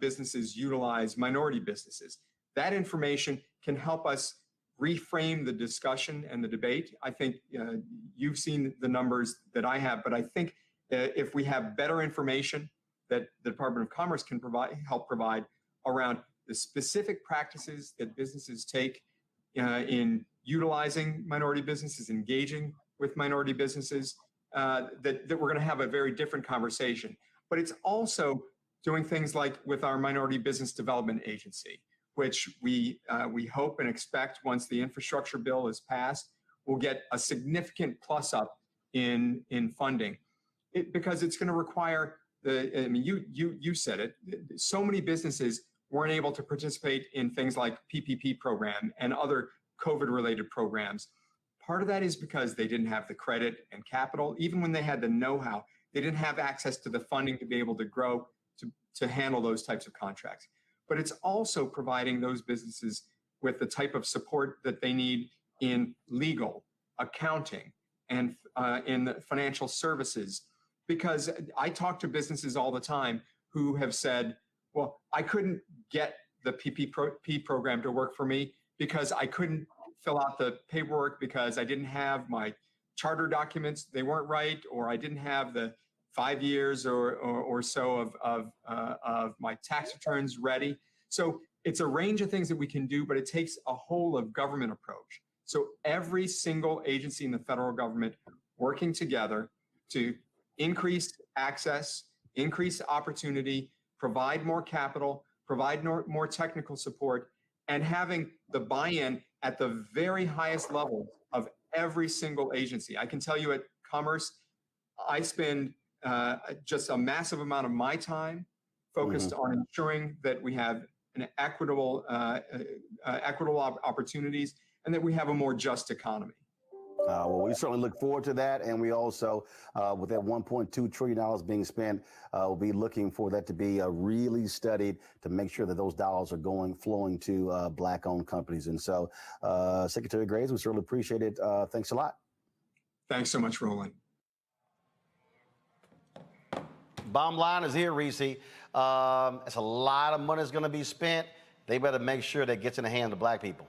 businesses utilize minority businesses. That information can help us reframe the discussion and the debate. I think you've seen the numbers that I have, but I think if we have better information that the Department of Commerce can help provide around the specific practices that businesses take in utilizing minority businesses, engaging with minority businesses, that we're going to have a very different conversation. But it's also doing things like with our Minority Business Development Agency, which we hope and expect once the infrastructure bill is passed, will get a significant plus up in funding, because it's going to require you said it. So many businesses weren't able to participate in things like PPP program and other COVID-related programs. Part of that is because they didn't have the credit and capital. Even when they had the know-how, they didn't have access to the funding to be able to grow, to handle those types of contracts. But it's also providing those businesses with the type of support that they need in legal, accounting, and in the financial services. Because I talk to businesses all the time who have said, well, I couldn't get the PPP program to work for me because I couldn't fill out the paperwork because I didn't have my charter documents, they weren't right, or I didn't have the 5 years or so of my tax returns ready. So it's a range of things that we can do, but it takes a whole of government approach. So every single agency in the federal government working together to increase access, increase opportunity, provide more capital, provide more technical support, and having the buy-in at the very highest level of every single agency. I can tell you at Commerce, I spend just a massive amount of my time focused on ensuring that we have an equitable opportunities and that we have a more just economy. Well, we certainly look forward to that, and we also, with that $1.2 trillion being spent, we'll be looking for that to be really studied to make sure that those dollars are flowing to Black-owned companies. And so, Secretary Graves, we certainly appreciate it. Thanks a lot. Thanks so much, Roland. Bottom line is here, Reese. It's a lot of money that's going to be spent. They better make sure that gets in the hands of Black people.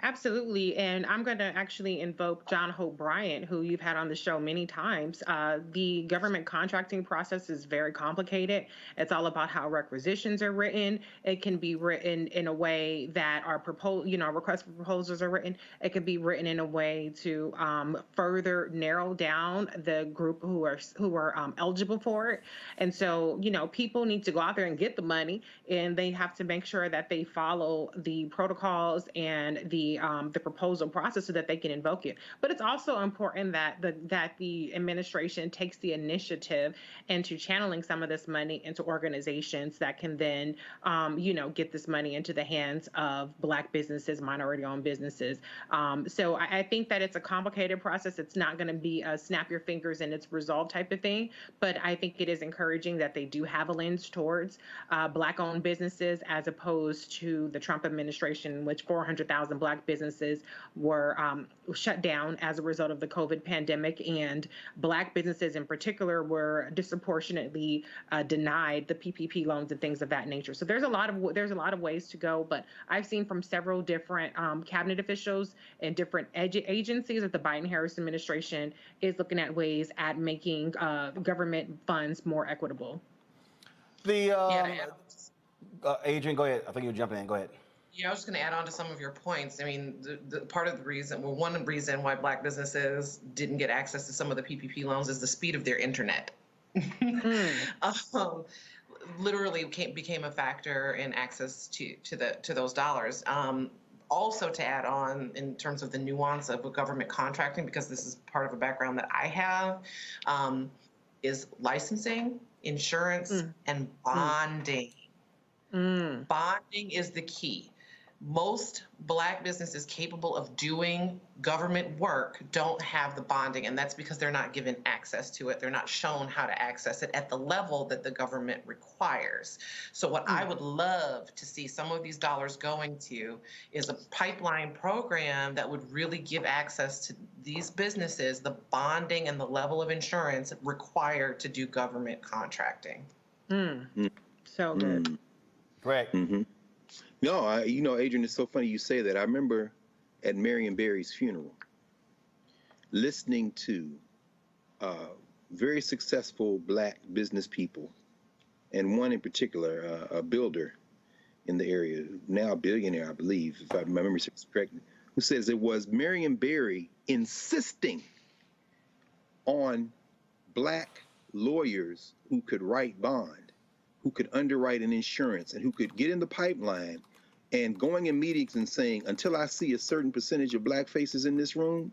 Absolutely. And I'm going to actually invoke John Hope Bryant, who you've had on the show many times. The government contracting process is very complicated. It's all about how requisitions are written. It can be written in a way that our requests for proposals are written. It can be written in a way to further narrow down the group who are eligible for it. And so, people need to go out there and get the money, and they have to make sure that they follow the protocols and the proposal process so that they can invoke it. But it's also important that the administration takes the initiative into channeling some of this money into organizations that can then, get this money into the hands of Black businesses, minority-owned businesses. So I think that it's a complicated process. It's not going to be a snap your fingers and it's resolved type of thing. But I think it is encouraging that they do have a lens towards Black-owned businesses as opposed to the Trump administration, which 400,000 Black businesses were shut down as a result of the COVID pandemic, and Black businesses in particular were disproportionately denied the PPP loans and things of that nature. So there's a lot of ways to go, but I've seen from several different cabinet officials and different agencies that the Biden-Harris administration is looking at ways at making government funds more equitable. Adrian, go ahead. I think you were jumping in. Go ahead. Yeah, I was just going to add on to some of your points. I mean, the part of the reason, one reason why Black businesses didn't get access to some of the PPP loans is the speed of their internet. Literally became a factor in access to those dollars. Also, to add on in terms of the nuance of government contracting, because this is part of a background that I have, is licensing, insurance, and bonding. Bonding is the key. Most Black businesses capable of doing government work don't have the bonding, and that's because they're not given access to it. They're not shown how to access it at the level that the government requires. So what I would love to see some of these dollars going to is a pipeline program that would really give access to these businesses the bonding and the level of insurance required to do government contracting. So good. Right. No, Adrian, it's so funny you say that. I remember at Marion Barry's funeral, listening to very successful Black business people, and one in particular, a builder in the area, now a billionaire, I believe, if my memory serves correct, who says it was Marion Barry insisting on Black lawyers who could write bond, who could underwrite an insurance and who could get in the pipeline and going in meetings and saying, until I see a certain percentage of black faces in this room,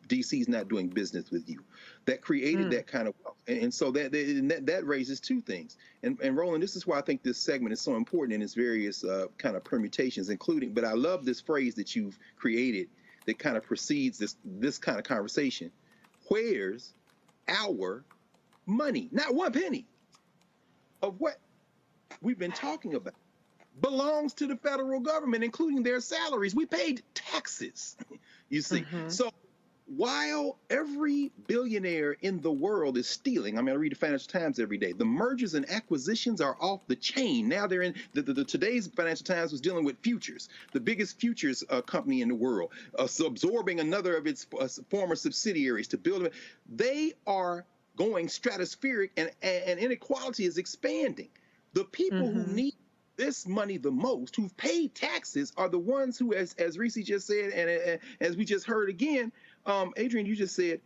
DC's not doing business with you. That created that kind of wealth. And so that raises two things. And Roland, this is why I think this segment is so important in its various kind of permutations, including, but I love this phrase that you've created that kind of precedes this kind of conversation. Where's our money? Not one penny of what we've been talking about belongs to the federal government, including their salaries. We paid taxes, you see. So while every billionaire in the world is stealing, I mean, I read the Financial Times every day, the mergers and acquisitions are off the chain. Now they're in, today's Financial Times was dealing with futures, the biggest futures company in the world, so absorbing another of its former subsidiaries to build them. They are going stratospheric, and inequality is expanding. The people who need this money the most, who've paid taxes, are the ones who, as Reese just said, and as we just heard again, Adrian, you just said,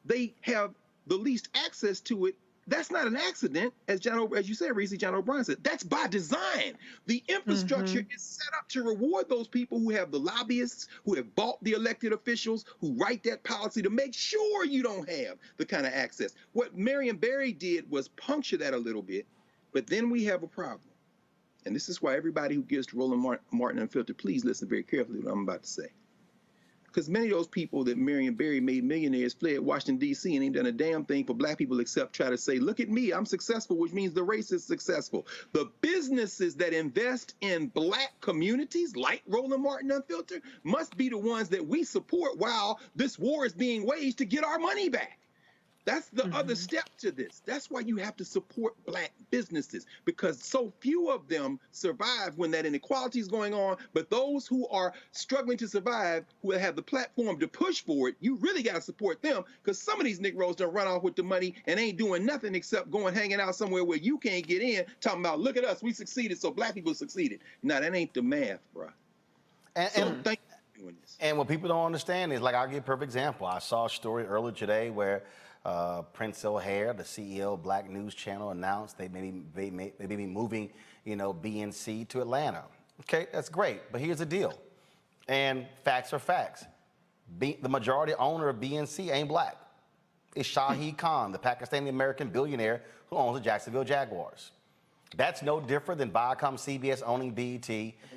they have the least access to it. That's not an accident, as you said, Reese, John O'Brien said. That's by design. The infrastructure is set up to reward those people who have the lobbyists, who have bought the elected officials, who write that policy to make sure you don't have the kind of access. What Marion Barry did was puncture that a little bit, but then we have a problem. And this is why everybody who gives to Roland Martin Unfiltered, please listen very carefully to what I'm about to say. Because many of those people that Marion Barry made millionaires fled Washington, D.C. and ain't done a damn thing for black people except try to say, look at me, I'm successful, which means the race is successful. The businesses that invest in black communities, like Roland Martin Unfiltered, must be the ones that we support while this war is being waged to get our money back. That's the other step to this. That's why you have to support black businesses, because so few of them survive when that inequality is going on. But those who are struggling to survive, who have the platform to push for it, you really got to support them, because some of these Negroes don't run off with the money and ain't doing nothing except going hanging out somewhere where you can't get in, talking about, look at us, we succeeded, so black people succeeded. Now, that ain't the math, bro. And what people don't understand is, like, I'll give a perfect example. I saw a story earlier today where Prince O'Hare, the CEO of Black News Channel, announced they may be moving, BNC to Atlanta. Okay, that's great, but here's the deal, and facts are facts. The majority owner of BNC ain't black. It's Shahid Khan, the Pakistani-American billionaire who owns the Jacksonville Jaguars. That's no different than Viacom-CBS owning BET.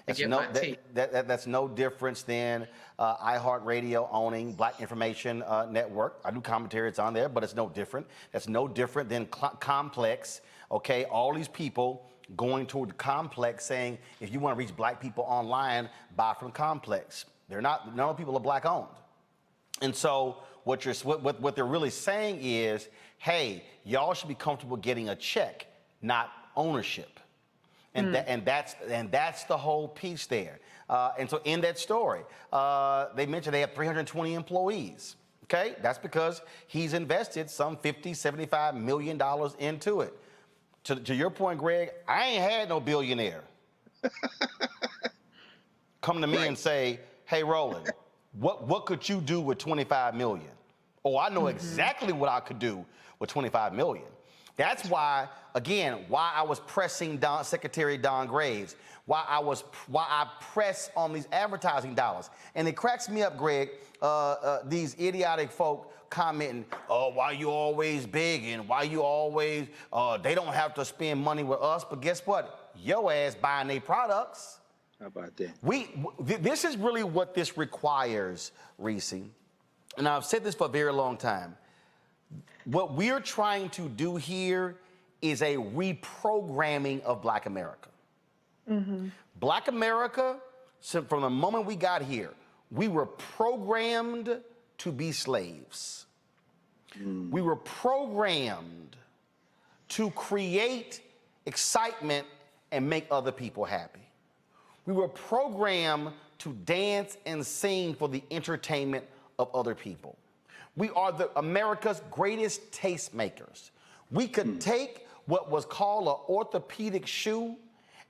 That's no difference than iHeartRadio owning Black Information Network. I do commentary, it's on there, but it's no different. That's no different than Complex, okay? All these people going toward the Complex saying, if you want to reach black people online, buy from Complex. None of the people are black owned. And so what they're really saying is, hey, y'all should be comfortable getting a check, not ownership. And that's the whole piece there. And so in that story, they mentioned they have 320 employees. Okay, that's because he's invested some $50, $75 million into it. To your point, Greg, I ain't had no billionaire come to me and say, hey, Roland, what could you do with 25 million? Oh, I know exactly what I could do with 25 million. That's why, again, why I was pressing Secretary Don Graves, why I press on these advertising dollars. And it cracks me up, Greg, these idiotic folk commenting, oh, why you always begging? Why you always, they don't have to spend money with us. But guess what? Your ass buying their products. How about that? This is really what this requires, Reese. And I've said this for a very long time. What we're trying to do here is a reprogramming of Black America. Black America, so from the moment we got here, we were programmed to be slaves. We were programmed to create excitement and make other people happy. We were programmed to dance and sing for the entertainment of other people. We are America's greatest tastemakers. We could take what was called an orthopedic shoe,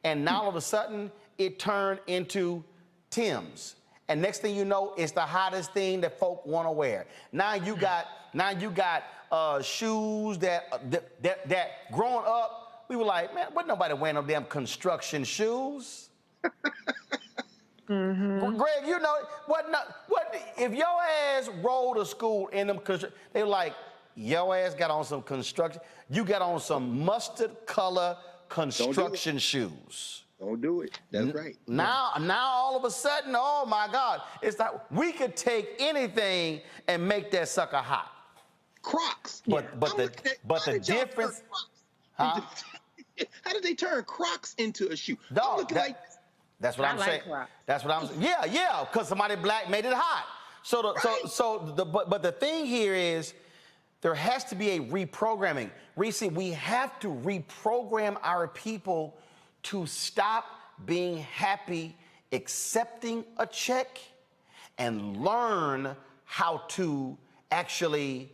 and now all of a sudden it turned into Tim's. And next thing you know, it's the hottest thing that folk want to wear. Now you got shoes that growing up, we were like, man, wasn't nobody wearing no damn construction shoes. Greg, you know, what if your ass rolled to school in them, they were like, your ass got on some construction, you got on some mustard color construction shoes. Don't do it. That's right. Now all of a sudden, oh my God, it's like we could take anything and make that sucker hot. Crocs. But the difference, huh? How did they turn Crocs into a shoe? No, that's what I'm saying. That's what I'm saying. Yeah, because somebody black made it hot. But the thing here is, there has to be a reprogramming. Reese, we have to reprogram our people to stop being happy accepting a check and learn how to actually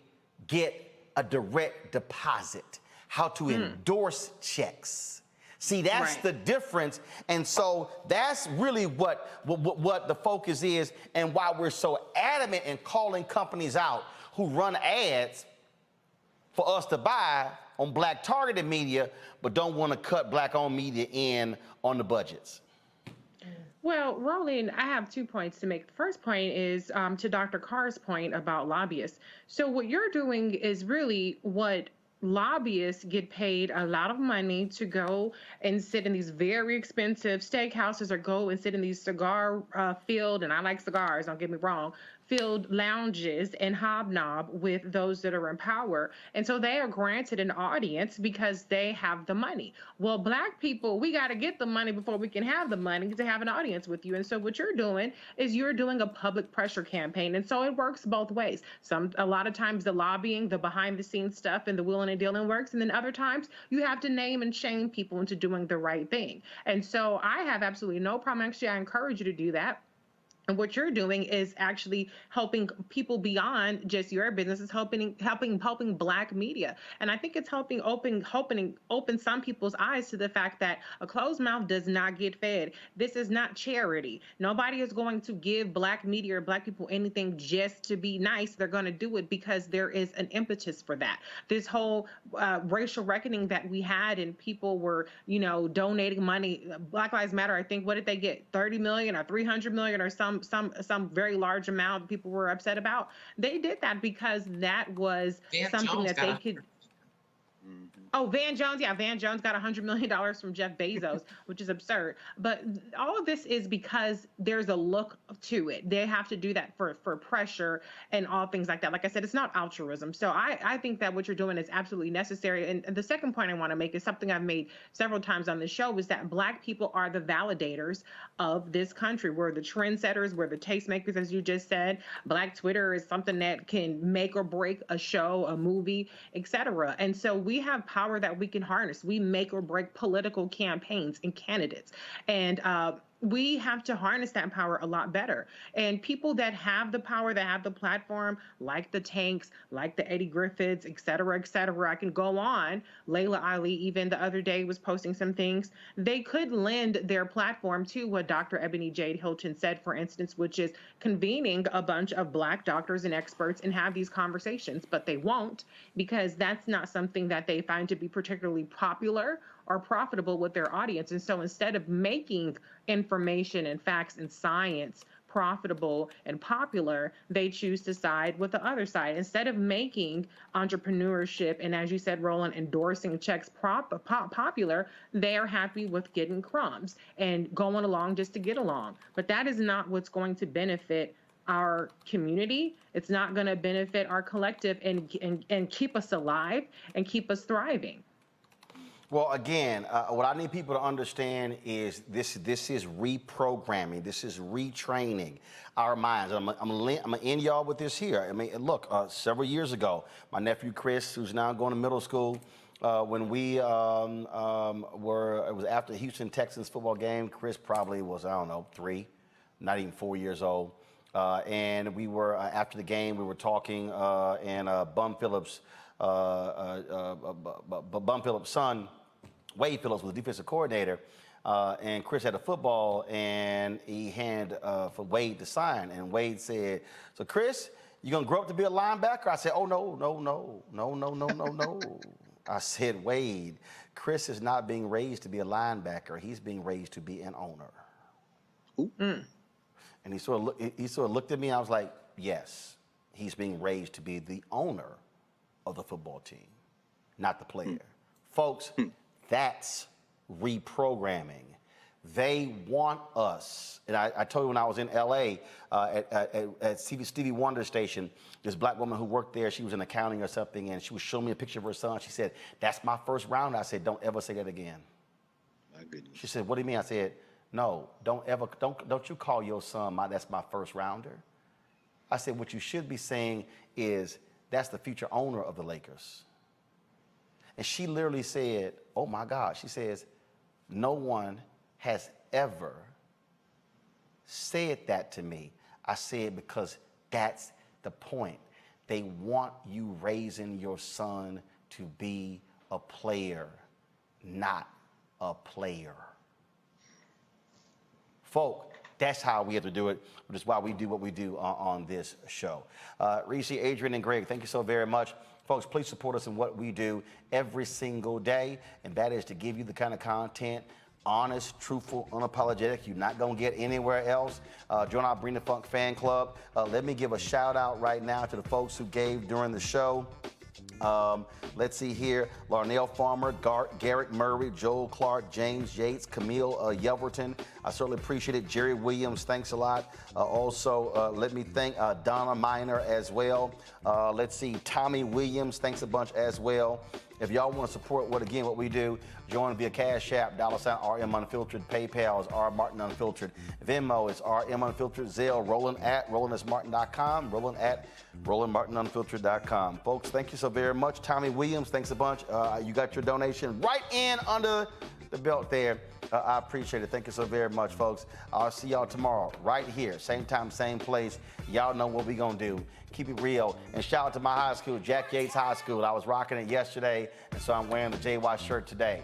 get a direct deposit, how to endorse checks. See, that's the difference. And so that's really what the focus is, and why we're so adamant in calling companies out who run ads for us to buy on black targeted media, but don't want to cut black-owned media in on the budgets. Well, Roland, I have 2 points to make. The first point is to Dr. Carr's point about lobbyists. So what you're doing is really what lobbyists get paid a lot of money to go and sit in these very expensive steakhouses, or go and sit in these cigar filled, and I like cigars, don't get me wrong, filled lounges and hobnob with those that are in power. And so they are granted an audience because they have the money. Well, black people, we got to get the money before we can have the money to have an audience with you. And so what you're doing is you're doing a public pressure campaign. And so it works both ways. A lot of times the lobbying, the behind the scenes stuff and the wheeling and dealing works. And then other times you have to name and shame people into doing the right thing. And so I have absolutely no problem. Actually, I encourage you to do that. And what you're doing is actually helping people beyond just your business. It's helping black media. And I think it's helping open some people's eyes to the fact that a closed mouth does not get fed. This is not charity. Nobody is going to give black media or black people anything just to be nice. They're going to do it because there is an impetus for that. This whole racial reckoning that we had, and people were, donating money. Black Lives Matter, I think, what did they get? 30 million or 300 million or some very large amount people were upset about. They did that because that was something that they could. Oh, Van Jones. Yeah, Van Jones got $100 million from Jeff Bezos, which is absurd. But all of this is because there's a look to it. They have to do that for pressure and all things like that. Like I said, it's not altruism. So I think that what you're doing is absolutely necessary. And the second point I want to make is something I've made several times on the show, is that black people are the validators of this country. We're the trendsetters. We're the tastemakers, as you just said. Black Twitter is something that can make or break a show, a movie, etc. And so we have power that we can harness. We make or break political campaigns and candidates. And we have to harness that power a lot better. And people that have the power, that have the platform, like the Tanks, like the Eddie Griffiths, et cetera, I can go on. Layla Ali, even the other day, was posting some things. They could lend their platform to what Dr. Ebony Jade Hilton said, for instance, which is convening a bunch of black doctors and experts and have these conversations, but they won't, because that's not something that they find to be particularly popular or profitable with their audience. And so instead of making information and facts and science profitable and popular, they choose to side with the other side. Instead of making entrepreneurship and, as you said, Roland, endorsing checks popular, they are happy with getting crumbs and going along just to get along. But that is not what's going to benefit our community. It's not going to benefit our collective and keep us alive and keep us thriving. Well, again, what I need people to understand is this is reprogramming. This is retraining our minds. I'm going to end y'all with this here. I mean, look, several years ago, my nephew Chris, who's now going to middle school, when we it was after the Houston Texans football game. Chris probably was, 3, not even 4 years old. And we were, after the game, we were talking, and Bum Phillips' son, Wade Phillips, was the defensive coordinator, and Chris had a football, and he handed for Wade to sign, and Wade said, "So Chris, you gonna grow up to be a linebacker?" I said, "Oh no. I said, Wade, Chris is not being raised to be a linebacker. He's being raised to be an owner. And he sort of looked at me, and I was like, yes, he's being raised to be the owner of the football team, not the player. Folks, that's reprogramming. They want us, and I told you when I was in LA at Stevie Wonder Station, this black woman who worked there, she was in accounting or something, and she was showing me a picture of her son. She said, that's my first round. I said, don't ever say that again. My goodness. She said, what do you mean? I said, no, don't you call your son that's my first rounder. I said, what you should be saying is, that's the future owner of the Lakers. And she literally said, oh my God, she says, no one has ever said that to me. I said, because that's the point. They want you raising your son to be a player, not a player. Folk, that's how we have to do it, which is why we do what we do on this show. Reese, Adrian, and Greg, thank you so very much. Folks, please support us in what we do every single day, and that is to give you the kind of content, honest, truthful, unapologetic, you're not going to get anywhere else. Join our Bring the Funk fan club. Let me give a shout out right now to the folks who gave during the show. Let's see here. Larnell Farmer, Garrett Murray, Joel Clark, James Yates, Camille Yelverton. I certainly appreciate it. Jerry Williams, thanks a lot. Also, let me thank Donna Miner as well. Let's see, Tommy Williams, thanks a bunch as well. If y'all want to support what we do, join via Cash App, $RM Unfiltered, PayPal is R Martin Unfiltered, Venmo is RM Unfiltered, Zelle, Roland at RolandSmartin.com, Roland at RolandMartinUnfiltered.com. Folks, thank you so very much. Tommy Williams, thanks a bunch. You got your donation right in under the belt there. I appreciate it. Thank you so very much, folks. I'll see y'all tomorrow right here, same time, same place. Y'all know what we gonna do. Keep it real. And shout out to my high school, Jack Yates High School. I was rocking it yesterday, and so I'm wearing the JY shirt today.